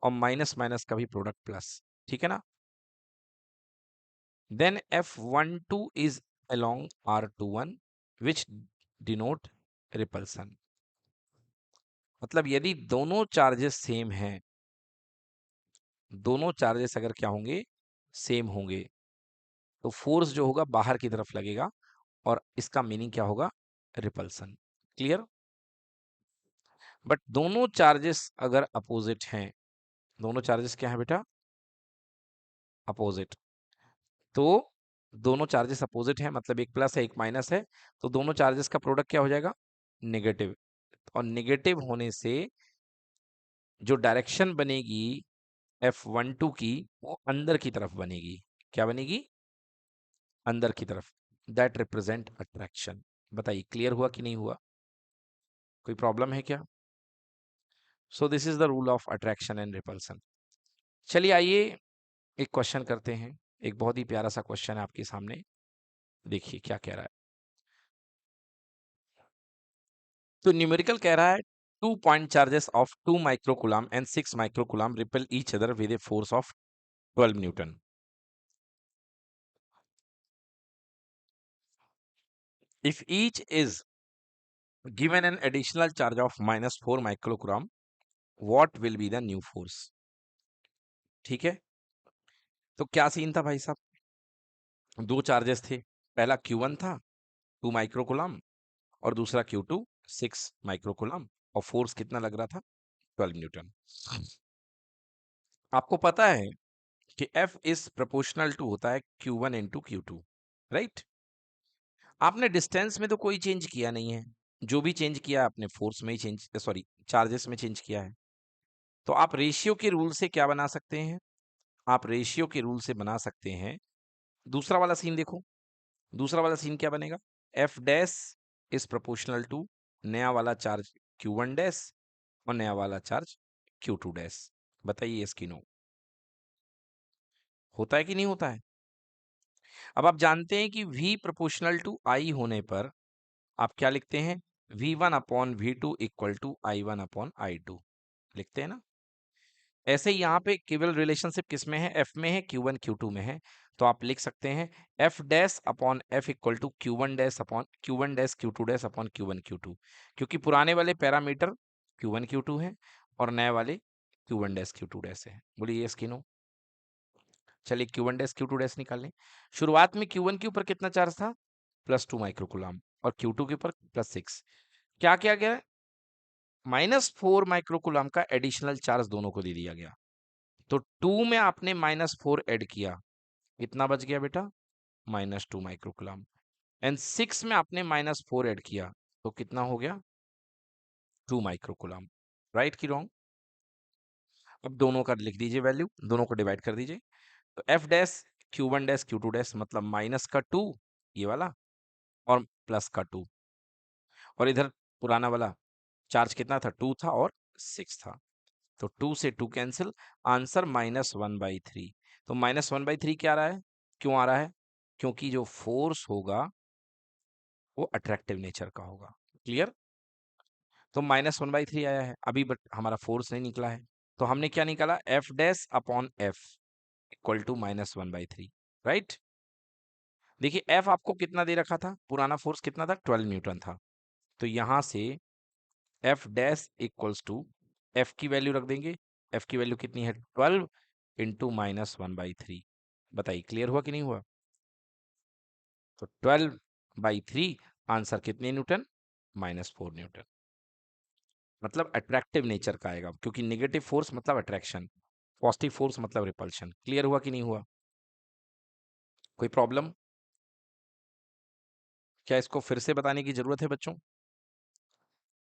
A: और माइनस माइनस का भी प्रोडक्ट प्लस, ठीक है ना। Then F12 is along R21 which denote repulsion। मतलब यदि दोनों चार्जेस सेम हैं, दोनों चार्जेस अगर क्या होंगे, सेम होंगे, तो फोर्स जो होगा बाहर की तरफ लगेगा और इसका मीनिंग क्या होगा, रिपल्सन। क्लियर? बट दोनों चार्जेस अगर अपोजिट हैं, दोनों चार्जेस क्या है बेटा, अपोजिट, तो दोनों चार्जेस अपोजिट हैं, मतलब एक प्लस है एक माइनस है, तो दोनों चार्जेस का प्रोडक्ट क्या हो जाएगा, नेगेटिव। और नेगेटिव होने से जो डायरेक्शन बनेगी F12 की, वो अंदर की तरफ बनेगी। क्या बनेगी, अंदर की तरफ। That represent attraction. बताइए क्लियर हुआ कि नहीं हुआ, कोई प्रॉब्लम है क्या। सो this is the rule of attraction and repulsion. चलिए आइए एक क्वेश्चन करते हैं, एक बहुत ही प्यारा सा क्वेश्चन है आपके सामने, देखिए क्या कह रहा है। तो न्यूमेरिकल कह रहा है 2 point charges of 2 microcoulomb and 6 microcoulomb repel each other with a force of 12 Newton. If each is given an additional charge of -4 microcoulomb, what will be the new force। ठीक है, तो क्या सीन था भाई साहब, दो चार्जेस थे, पहला Q1 था 2 माइक्रोकुलम और दूसरा Q2 6 माइक्रोकुलम, और फोर्स कितना लग रहा था, 12 न्यूटन। आपको पता है कि F इज प्रोपोर्शनल टू होता है Q1 इंटू Q2, राइट। आपने डिस्टेंस में तो कोई चेंज किया नहीं है, जो भी चेंज किया आपने फोर्स में ही चेंज, सॉरी चार्जेस में चेंज किया है। तो आप रेशियो के रूल से क्या बना सकते हैं, आप रेशियो के रूल से बना सकते हैं, दूसरा वाला सीन देखो, दूसरा वाला सीन क्या बनेगा, F dash is proportional to नया वाला चार्ज Q1 डैश और नया वाला चार्ज Q2 डैश। बताइए इसकी नो होता है कि नहीं होता है। अब आप जानते हैं कि V प्रोपोर्शनल टू I होने पर आप क्या लिखते हैं, V1/V2 इक्वल टू I1/I2 लिखते हैं ना। ऐसे ही यहाँ पे केवल रिलेशनशिप किस में है, F में है, Q1 Q2 में है, तो आप लिख सकते हैं F dash upon F equal to Q1 dash upon Q1 dash Q2 dash upon Q1 Q2, क्योंकि पुराने वाले पैरामीटर Q1 Q2 है और नए वाले Q1 डैश Q2 डैश है। बोलिए ये स्किनो। चलिए Q1 डैश Q2 डैश निकाल लें। शुरुआत में Q1 के ऊपर कितना चार्ज था, +2 माइक्रोकुलम, और Q2 के ऊपर +6। क्या किया गया, -4 माइक्रोकुलम का एडिशनल चार्ज दोनों को दे दिया गया। तो 2 में आपने -4 ऐड किया, कितना बच गया बेटा, -2 माइक्रोकुलम। एंड 6 में आपने -4 ऐड किया, तो कितना हो गया, 2 माइक्रोकुलम। राइट की रॉन्ग। अब दोनों का लिख दीजिए वैल्यू, दोनों को डिवाइड कर दीजिए। तो F dash Q1 dash Q2 dash मतलब -2 ये वाला और +2, और इधर पुराना वाला चार्ज कितना था, 2 था और 6 था, तो 2 से 2 कैंसिल, आंसर -1/3। तो -1/3 क्या आ रहा है, क्यों आ रहा है, क्योंकि जो फोर्स होगा वो अट्रैक्टिव नेचर का होगा। क्लियर। तो -1/3 आया है अभी, बट हमारा फोर्स नहीं निकला है, तो हमने क्या निकाला, F dash upon F equal to -1/3, right. देखिए F आपको कितना दे रखा था, पुराना फोर्स कितना था, 12 न्यूटन था, तो यहां से F dash equals to, F की वैल्यू रख देंगे, F की वैल्यू कितनी है, 12 इंटू -1/3। बताइए क्लियर हुआ कि नहीं हुआ। तो 12/3 आंसर कितने न्यूटन, -4 न्यूटन। मतलब अट्रैक्टिव नेचर का आएगा, क्योंकि नेगेटिव फोर्स मतलब अट्रैक्शन, पॉजिटिव फोर्स मतलब रिपल्शन। क्लियर हुआ कि नहीं हुआ, कोई प्रॉब्लम। क्या इसको फिर से बताने की जरूरत है बच्चों?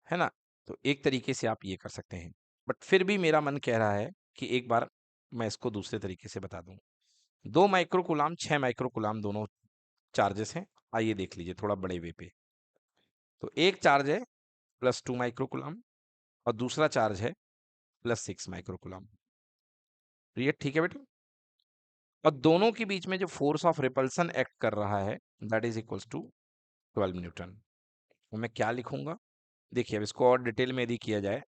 A: है ना? तो एक तरीके से आप ये कर सकते हैं, बट फिर भी मेरा मन कह रहा है कि एक बार मैं इसको दूसरे तरीके से बता दूं। 2 माइक्रो कूलाम, 6 माइक्रो कूलाम दोनों चार्जेस हैं। आइए देख लीजिए थोड़ा बड़े वे पे। तो एक चार्ज है +2 माइक्रो कूलाम और दूसरा चार्ज है +6 माइक्रो कूलाम। तो ये ठीक है बेटा। और दोनों के बीच में जो फोर्स ऑफ रिपल्सन एक्ट कर रहा है that is equals to 12 newton. तो मैं क्या लिखूंगा? देखिए अब इसको और डिटेल में यदि किया जाए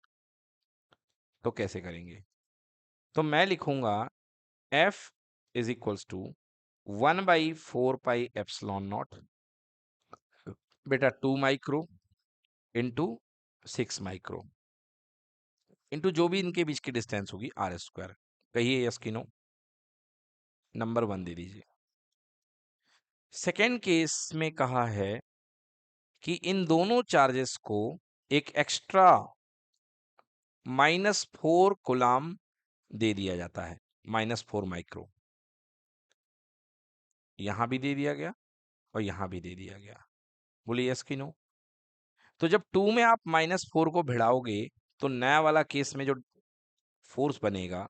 A: तो कैसे करेंगे? तो मैं लिखूंगा F is equals to 1/4 pi epsilon naught बेटा 2 माइक्रो इंटू 6 माइक्रो इंटू जो भी इनके बीच की डिस्टेंस होगी R²। कहिए यस कि नो? नंबर 1 दे दीजिए। सेकेंड केस में कहा है कि इन दोनों चार्जेस को एक एक्स्ट्रा -4 कूलाम दे दिया जाता है, -4 माइक्रो। यहां भी दे दिया गया और यहां भी दे दिया गया। बोलिए यस कि नो? तो जब 2 में आप -4 को भिड़ाओगे तो नया वाला केस में जो फोर्स बनेगा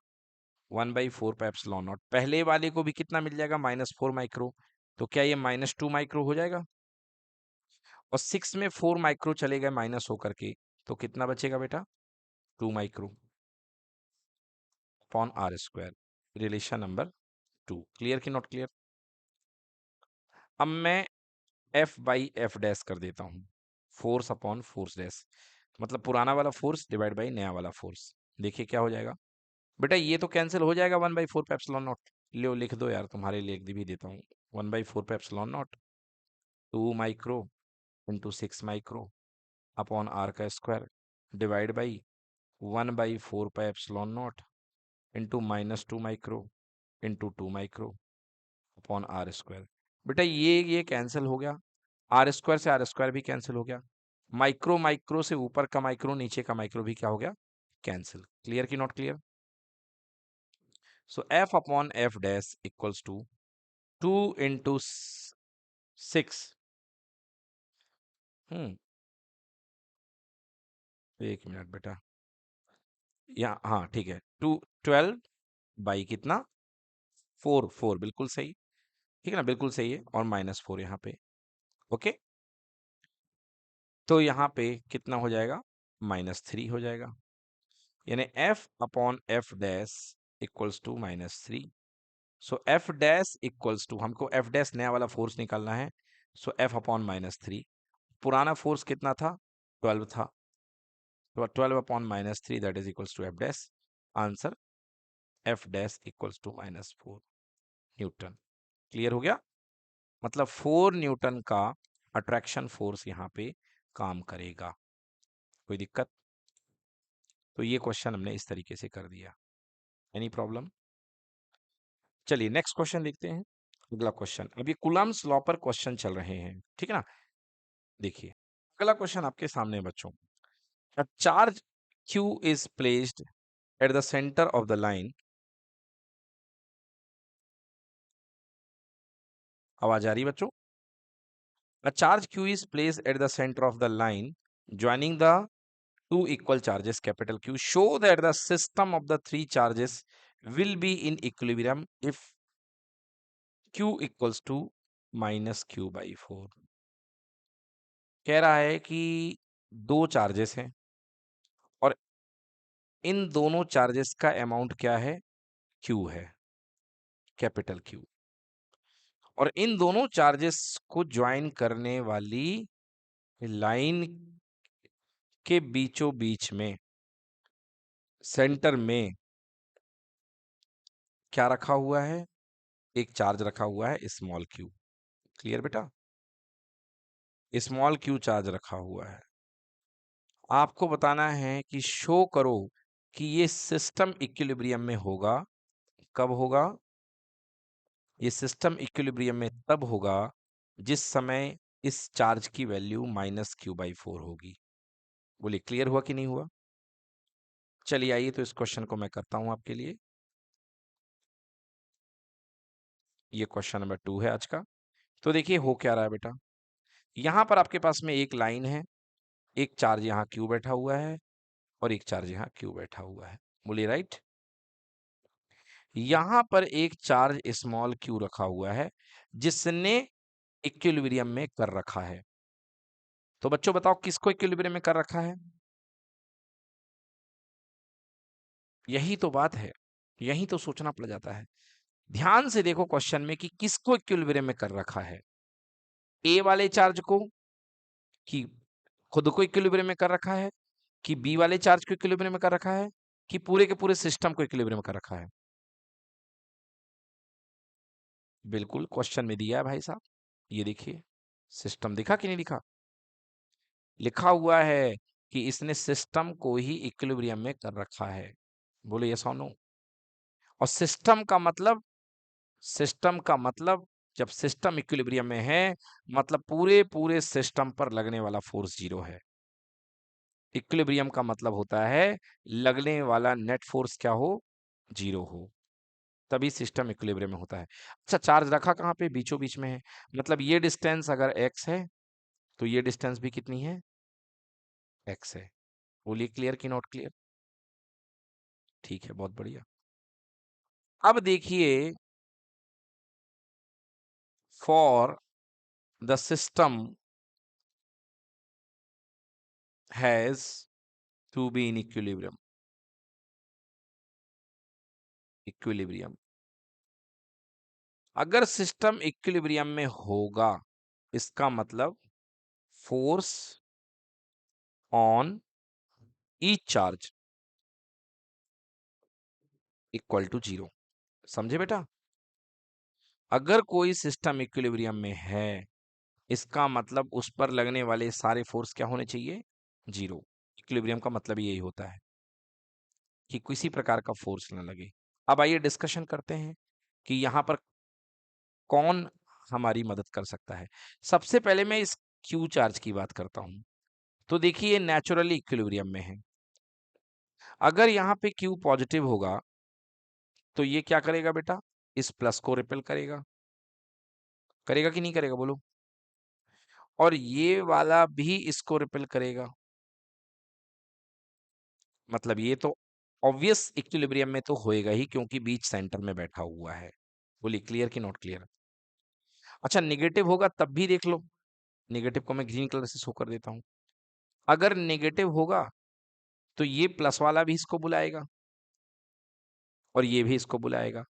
A: 1/4 पाई एप्सिलॉन नॉट, पहले वाले को भी कितना मिल जाएगा? -4 माइक्रो। तो क्या ये -2 माइक्रो हो जाएगा? और 6 में 4 माइक्रो चले गए माइनस होकर के, तो कितना बचेगा बेटा? 2 micro upon R²। Relation number 2। Clear कि नॉट क्लियर? अब मैं F/F डैश कर देता हूं, फोर्स अपॉन फोर्स डैश, मतलब पुराना वाला फोर्स डिवाइड बाई नया वाला फोर्स। देखिए क्या हो जाएगा बेटा? ये तो कैंसिल हो जाएगा 1/4 पे एप्सिलॉन नॉट। लो लिख दो यार, तुम्हारे लिए लिख भी देता हूँ। 1/4 पे epsilon not 2 micro into 6 micro upon R² divide by 1/4 पे epsilon naught into -2 micro into 2 micro upon R²। बेटा ये कैंसिल हो गया, R² से R² भी कैंसिल हो गया, माइक्रो माइक्रो से ऊपर का माइक्रो नीचे का माइक्रो भी क्या हो गया? कैंसिल। क्लियर कि not clear? So F upon F dash equals to 2 into 6। एक मिनट बेटा, यहाँ हाँ ठीक है, 12 बाई कितना? 4 बिल्कुल सही, ठीक है ना? बिल्कुल सही है। और -4 यहाँ पे। ओके, तो यहाँ पे कितना हो जाएगा? -3 हो जाएगा। यानी F upon F dash equals to -3। So F dash equals to, हमको F डैश नया वाला फोर्स निकालना है। सो F अपॉन -3, पुराना फोर्स कितना था? 12 था। तो 12 upon -3 that is equals to F dash. Answer F dash equals to -4 newton. Clear हो गया? मतलब 4 न्यूटन का अट्रैक्शन फोर्स यहाँ पे काम करेगा। कोई दिक्कत? तो ये क्वेश्चन हमने इस तरीके से कर दिया। Any problem? चलिए नेक्स्ट क्वेश्चन देखते हैं। अगला क्वेश्चन, अभी कूलम्स लॉ पर क्वेश्चन चल रहे हैं, ठीक है ना? देखिए अगला क्वेश्चन आपके सामने है बच्चों। A charge Q is placed at the center of the line। आवाज आ रही बच्चों? A charge Q is placed at the center of the line joining the two equal charges capital Q. Show that the system of the three charges will be in equilibrium if Q equals to -Q/4। कह रहा है कि दो charges हैं और इन दोनों charges का amount क्या है? Q है, कैपिटल Q। और इन दोनों चार्जेस को ज्वाइन करने वाली लाइन के बीचों बीच में सेंटर में क्या रखा हुआ है? एक चार्ज रखा हुआ है स्मॉल क्यू। क्लियर बेटा? स्मॉल क्यू चार्ज रखा हुआ है। आपको बताना है कि शो करो कि ये सिस्टम इक्विलिब्रियम में होगा। कब होगा? ये सिस्टम इक्विलिब्रियम में तब होगा जिस समय इस चार्ज की वैल्यू -Q/4 होगी। बोलिए क्लियर हुआ कि नहीं हुआ? चलिए आइए तो इस क्वेश्चन को मैं करता हूं आपके लिए। ये क्वेश्चन नंबर 2 है आज का। तो देखिए हो क्या रहा है बेटा? यहां पर आपके पास में एक लाइन है, एक चार्ज यहाँ क्यू बैठा हुआ है और एक चार्ज यहाँ क्यू बैठा हुआ है। बोलिए राइट। यहां पर एक चार्ज स्मॉल क्यू रखा हुआ है जिसने इक्विलिब्रियम में कर रखा है। तो बच्चों बताओ किसको इक्विलिब्रियम में कर रखा है? यही तो बात है, यही तो सोचना पड़ जाता है। ध्यान से देखो क्वेश्चन में कि किसको इक्विलिब्रियम में कर रखा है, ए वाले चार्ज को, कि खुद को इक्विलिब्रियम में कर रखा है, कि बी वाले चार्ज को इक्विलिब्रियम में कर रखा है, कि पूरे के पूरे सिस्टम को इक्विलिब्रियम में कर रखा है। बिल्कुल क्वेश्चन में दिया है भाई साहब, ये देखिए सिस्टम दिखा कि नहीं दिखा? लिखा हुआ है कि इसने सिस्टम को ही इक्विलिब्रियम में कर रखा है। बोलो यस और नो। और सिस्टम का मतलब जब सिस्टम इक्विलिब्रियम में है मतलब पूरे पूरे सिस्टम पर लगने वाला फोर्स जीरो है। इक्विलिब्रियम का मतलब होता है लगने वाला नेट फोर्स क्या हो? जीरो हो, तभी सिस्टम इक्विलिब्रियम में होता है। अच्छा चार्ज रखा कहाँ पे? बीचों बीच में है। मतलब ये डिस्टेंस अगर x है तो ये डिस्टेंस भी कितनी है? x है। बोलिए क्लियर कि नॉट क्लियर? ठीक है, बहुत बढ़िया। अब देखिए, for the system has to be in equilibrium, equilibrium, अगर सिस्टम इक्विलिब्रियम में होगा इसका मतलब force on each charge equal to zero. समझे बेटा? अगर कोई सिस्टम इक्विलिब्रियम में है इसका मतलब उस पर लगने वाले सारे फोर्स क्या होने चाहिए? जीरो। इक्विलिब्रियम का मतलब यही होता है कि किसी प्रकार का फोर्स ना लगे। अब आइए डिस्कशन करते हैं कि यहां पर कौन हमारी मदद कर सकता है। सबसे पहले मैं इस क्यू चार्ज की बात करता हूं। तो देखिए नेचुरली इक्विलिब्रियम में है। अगर यहाँ पे क्यू पॉजिटिव होगा तो ये क्या करेगा बेटा? इस प्लस को रिपेल करेगा। करेगा कि नहीं करेगा बोलो? और ये वाला भी इसको रिपेल करेगा। मतलब ये तो ऑब्वियस इक्विलिब्रियम में तो होएगा ही क्योंकि बीच सेंटर में बैठा हुआ है। बोलिए क्लियर कि नॉट क्लियर? अच्छा नेगेटिव होगा तब भी देख लो। नेगेटिव को मैं ग्रीन कलर से शो कर देता हूं। अगर नेगेटिव होगा तो ये प्लस वाला भी इसको बुलाएगा और ये भी इसको बुलाएगा।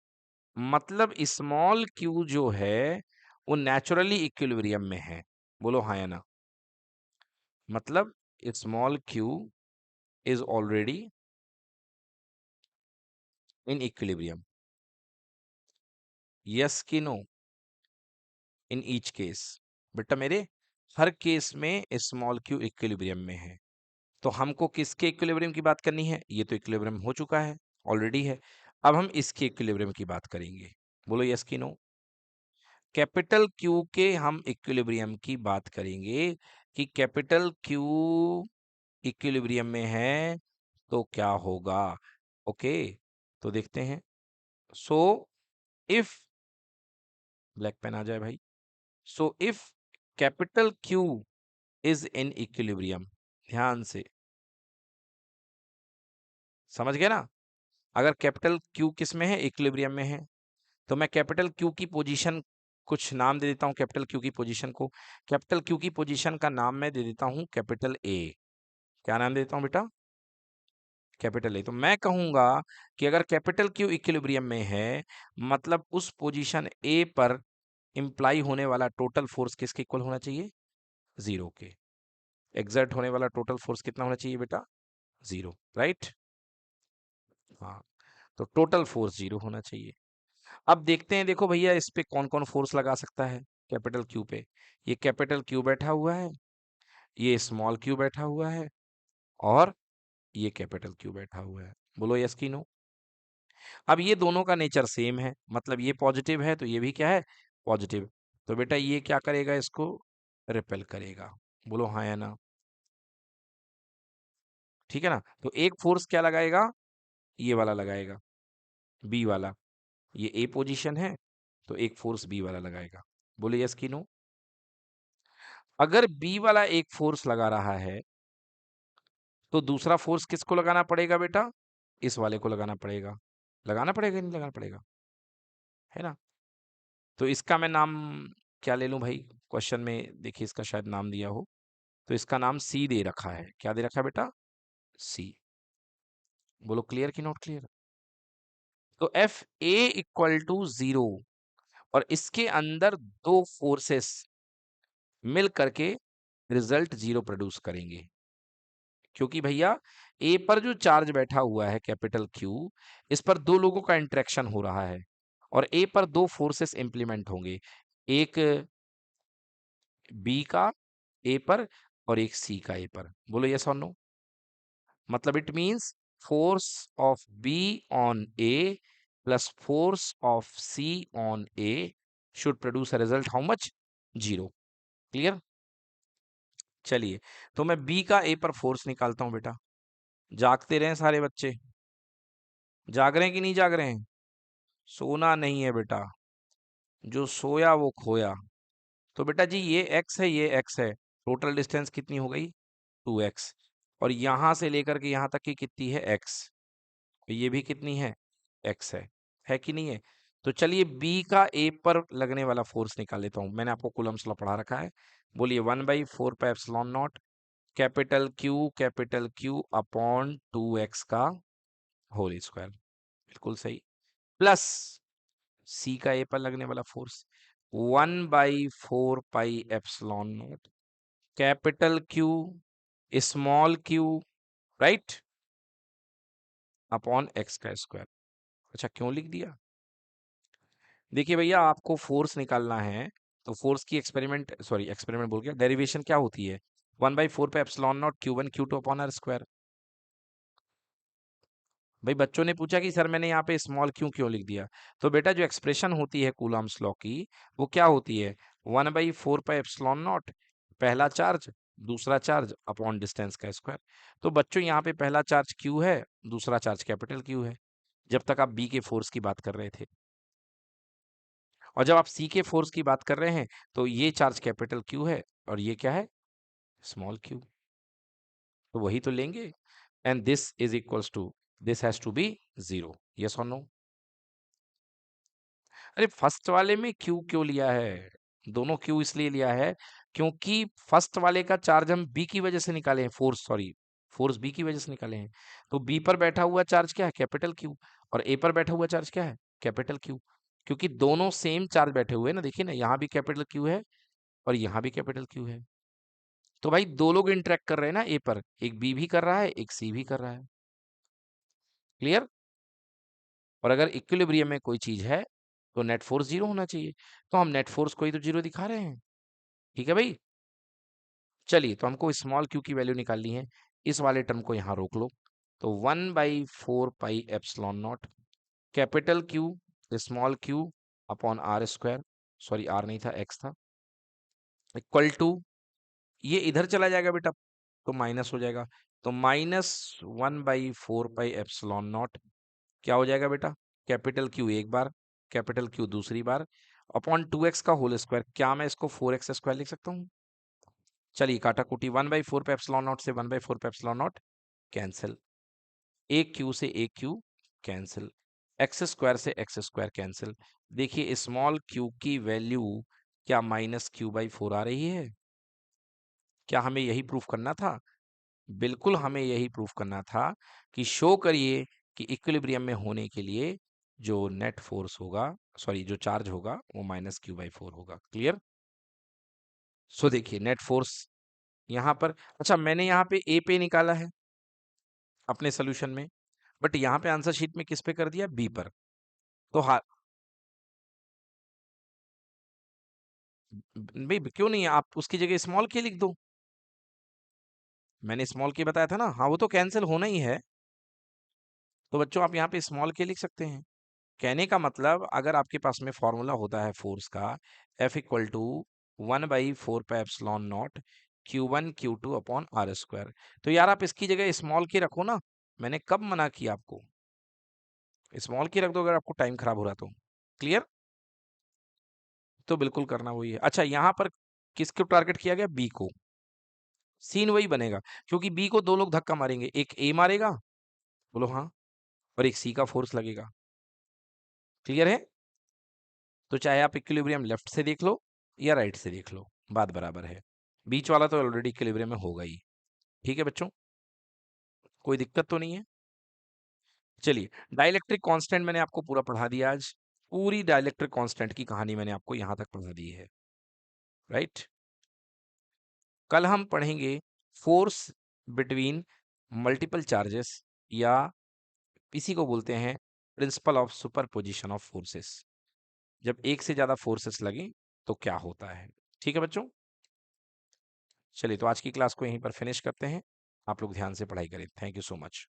A: मतलब स्मॉल क्यू जो है वो नेचुरली इक्विलिब्रियम में है। बोलो हाँ या ना? मतलब small Q is already in equilibrium. Yes कि नो? In each case. बेटा मेरे हर केस में स्मॉल क्यू इक्विलिब्रियम में है। तो हमको किसके इक्विलिब्रियम की बात करनी है? ये तो इक्विलिब्रियम हो चुका है, ऑलरेडी है। अब हम इसके इक्विलिब्रियम की बात करेंगे। बोलो यस कि नो? कैपिटल क्यू के हम इक्विलिब्रियम की बात करेंगे कि कैपिटल क्यू इक्विलिब्रियम में है तो क्या होगा। ओके, तो देखते हैं। सो इफ ब्लैक पेन आ जाए भाई। So if capital Q is in equilibrium, ध्यान से समझ गए ना? अगर कैपिटल क्यू किस में है? इक्विलिब्रियम में है। तो मैं कैपिटल क्यू की पोजीशन कुछ नाम दे देता हूं। कैपिटल क्यू की पोजीशन को, कैपिटल क्यू की पोजीशन का नाम मैं दे देता हूं कैपिटल ए। क्या नाम देता हूं बेटा? Capital A. तो मैं कहूंगा कि अगर कैपिटल क्यू इक्विलिब्रियम में है मतलब उस पोजीशन ए पर इंप्लाई होने वाला टोटल फोर्स किसके इक्वल होना चाहिए? जीरो के। एग्जर्ट होने वाला टोटल फोर्स कितना होना चाहिए बेटा? Zero, right? हाँ, तो टोटल फोर्स जीरो होना चाहिए। अब देखते हैं, देखो भैया इस पे कौन कौन फोर्स लगा सकता है कैपिटल क्यू पे। ये कैपिटल क्यू बैठा हुआ है, ये स्मॉल क्यू बैठा हुआ है और ये कैपिटल क्यू बैठा हुआ है। बोलो यस की नो? अब ये दोनों का नेचर सेम है, मतलब ये पॉजिटिव है तो ये भी क्या है? पॉजिटिव। तो बेटा ये क्या करेगा? इसको रिपेल करेगा। बोलो हाँ या ना? ठीक है ना? तो एक फोर्स क्या लगाएगा? ये वाला लगाएगा, बी वाला। ये ए पोजीशन है तो एक फोर्स बी वाला लगाएगा। बोले यस की नो? अगर बी वाला एक फोर्स लगा रहा है तो दूसरा फोर्स किसको लगाना पड़ेगा बेटा? इस वाले को लगाना पड़ेगा नहीं लगाना पड़ेगा, है ना? तो इसका मैं नाम क्या ले लूं भाई? क्वेश्चन में देखिए इसका शायद नाम दिया हो, तो इसका नाम सी दे रखा है। क्या दे रखा है बेटा? सी। बोलो क्लियर कि नॉट क्लियर? तो एफ ए इक्वल टू 0 और इसके अंदर दो फोर्सेस मिल करके रिजल्ट 0 प्रोड्यूस करेंगे, क्योंकि भैया ए पर जो चार्ज बैठा हुआ है कैपिटल क्यू, इस पर दो लोगों का इंटरेक्शन हो रहा है और ए पर दो फोर्सेस इंप्लीमेंट होंगे, एक बी का ए पर और एक सी का ए पर। बोलो यस और नो? मतलब it means force of B on A plus force of C on A should produce a result how much? 0। Clear? चलिए, तो मैं बी का ए पर फोर्स निकालता हूं बेटा। जागते रहे सारे बच्चे, जाग रहे हैं कि नहीं जाग रहे हैं? सोना नहीं है बेटा, जो सोया वो खोया। तो बेटा जी ये x है, ये x है, टोटल डिस्टेंस कितनी हो गई? 2x। और यहां से लेकर के यहां तक की कितनी है? x। ये भी कितनी है? x है कि नहीं है? तो चलिए b का a पर लगने वाला फोर्स निकाल लेता हूं। मैंने आपको कूलम्स लॉ पढ़ा रखा है। बोलिए 1/4πε0 कैपिटल क्यू अपॉन 2x का होल स्क्वायर। बिल्कुल सही। प्लस सी का ए पर लगने वाला force 1/4πε0 capital Q small Q, right, upon X का स्क्वायर। अच्छा क्यों लिख दिया? देखिए भैया आपको फोर्स निकालना है, तो फोर्स की एक्सपेरिमेंट बोल गया, डेरिवेशन क्या होती है? 1/4πε0 Q1 Q2 upon are square. भाई बच्चों ने पूछा कि सर मैंने यहाँ पे स्मॉल क्यों लिख दिया? तो बेटा जो एक्सप्रेशन होती है कूलम्स लॉ की, वो क्या होती है? 1/4πε0 पहला चार्ज दूसरा चार्ज अपॉन डिस्टेंस का स्क्वायर। तो बच्चों यहाँ पे पहला चार्ज क्यू है, दूसरा चार्ज कैपिटल क्यू है, जब तक आप बी के फोर्स की बात कर रहे थे। और जब आप सी के फोर्स की बात कर रहे हैं तो ये चार्ज कैपिटल क्यू है और ये क्या है? Small Q. तो वही तो लेंगे। And this is equals to, this has to be 0। Yes और नो? अरे फर्स्ट वाले में क्यू क्यों लिया है? दोनों क्यू इसलिए लिया है क्योंकि फर्स्ट वाले का चार्ज हम बी की वजह से निकाले हैं, फोर्स बी की वजह से निकाले हैं। तो बी पर बैठा हुआ चार्ज क्या है? Capital Q. और ए पर बैठा हुआ चार्ज क्या है? Capital Q. क्योंकि दोनों सेम चार्ज बैठे हुए हैं ना, देखिए ना, यहाँ भी कैपिटल क्यू है और यहाँ भी कैपिटल क्यू है। तो भाई दो लोग इंटरेक्ट कर रहे हैं ना ए पर, एक बी भी कर रहा है एक सी भी कर रहा है। क्लियर? और अगर इक्विलिब्रियम में कोई चीज है तो नेट फोर्स 0 होना चाहिए, तो हम नेट फोर्स को ही तो 0 दिखा रहे हैं। ठीक है भाई? चलिए, तो हमको स्मॉल क्यू की वैल्यू निकालनी है, इस वाले टर्म को यहाँ रोक लो। तो 1/4πε0 capital Q small q upon are square, sorry r नहीं था एक्स था, इक्वल टू, ये इधर चला जाएगा बेटा तो माइनस हो जाएगा, तो -1/4πε0 क्या हो जाएगा बेटा? कैपिटल क्यू एक बार, कैपिटल क्यू दूसरी बार, अपॉन 2x का होल स्क्वायर। क्या मैं इसको 4x स्क्वायर लिख सकता हूँ? चलिए काटा कुटी, 1/4πε0 से 1/4πε0 कैंसिल, एक क्यू से एक क्यू कैंसिल, एक्स स्क्वायर से एक्स स्क्वायर कैंसिल। देखिए स्मॉल क्यू की वैल्यू क्या -q/4 आ रही है? क्या हमें यही प्रूफ करना था? बिल्कुल हमें यही प्रूफ करना था कि शो करिए कि इक्विलिब्रियम में होने के लिए जो नेट फोर्स होगा, सॉरी जो चार्ज होगा, वो -q/4 होगा। क्लियर? सो देखिए नेट फोर्स यहाँ पर, अच्छा मैंने यहाँ पे ए पे निकाला है अपने सोल्यूशन में, बट यहाँ पे आंसर शीट में किस पे कर दिया? बी पर। तो हाँ, भाई क्यों नहीं, आप उसकी जगह स्मॉल के लिख दो। मैंने स्मॉल के बताया था ना, हाँ वो तो कैंसिल होना ही है, तो बच्चों आप यहाँ पे स्मॉल के लिख सकते हैं। कहने का मतलब अगर आपके पास में फॉर्मूला होता है फोर्स का, F equal to 1/4πε0 Q1 Q2 upon are square, तो यार आप इसकी जगह स्मॉल के रखो ना। मैंने कब मना किया आपको? स्मॉल की रख दो अगर आपको टाइम खराब हो रहा तो। क्लियर? तो बिल्कुल करना वही है। अच्छा यहाँ पर किसको टारगेट किया गया? बी को। सीन वही बनेगा, क्योंकि बी को दो लोग धक्का मारेंगे, एक ए मारेगा, बोलो हाँ, और एक सी का फोर्स लगेगा। क्लियर है? तो चाहे आप इक्विलिब्रियम लेफ्ट से देख लो या राइट से देख लो, बात बराबर है। बीच वाला तो ऑलरेडी इक्विलिब्रियम में होगा ही। ठीक है बच्चों, कोई दिक्कत तो नहीं है? चलिए, डाइलेक्ट्रिक कांस्टेंट मैंने आपको पूरा पढ़ा दिया आज। पूरी डाइलेक्ट्रिक कांस्टेंट की कहानी मैंने आपको यहां तक पढ़ा दी है, राइट? कल हम पढ़ेंगे फोर्स बिटवीन मल्टीपल चार्जेस, या इसी को बोलते हैं principle of superposition of forces. जब एक से ज्यादा फोर्सेस लगे तो क्या होता है। ठीक है बच्चों, चलिए तो आज की क्लास को यहीं पर फिनिश करते हैं। आप लोग ध्यान से पढ़ाई करें। Thank you so much.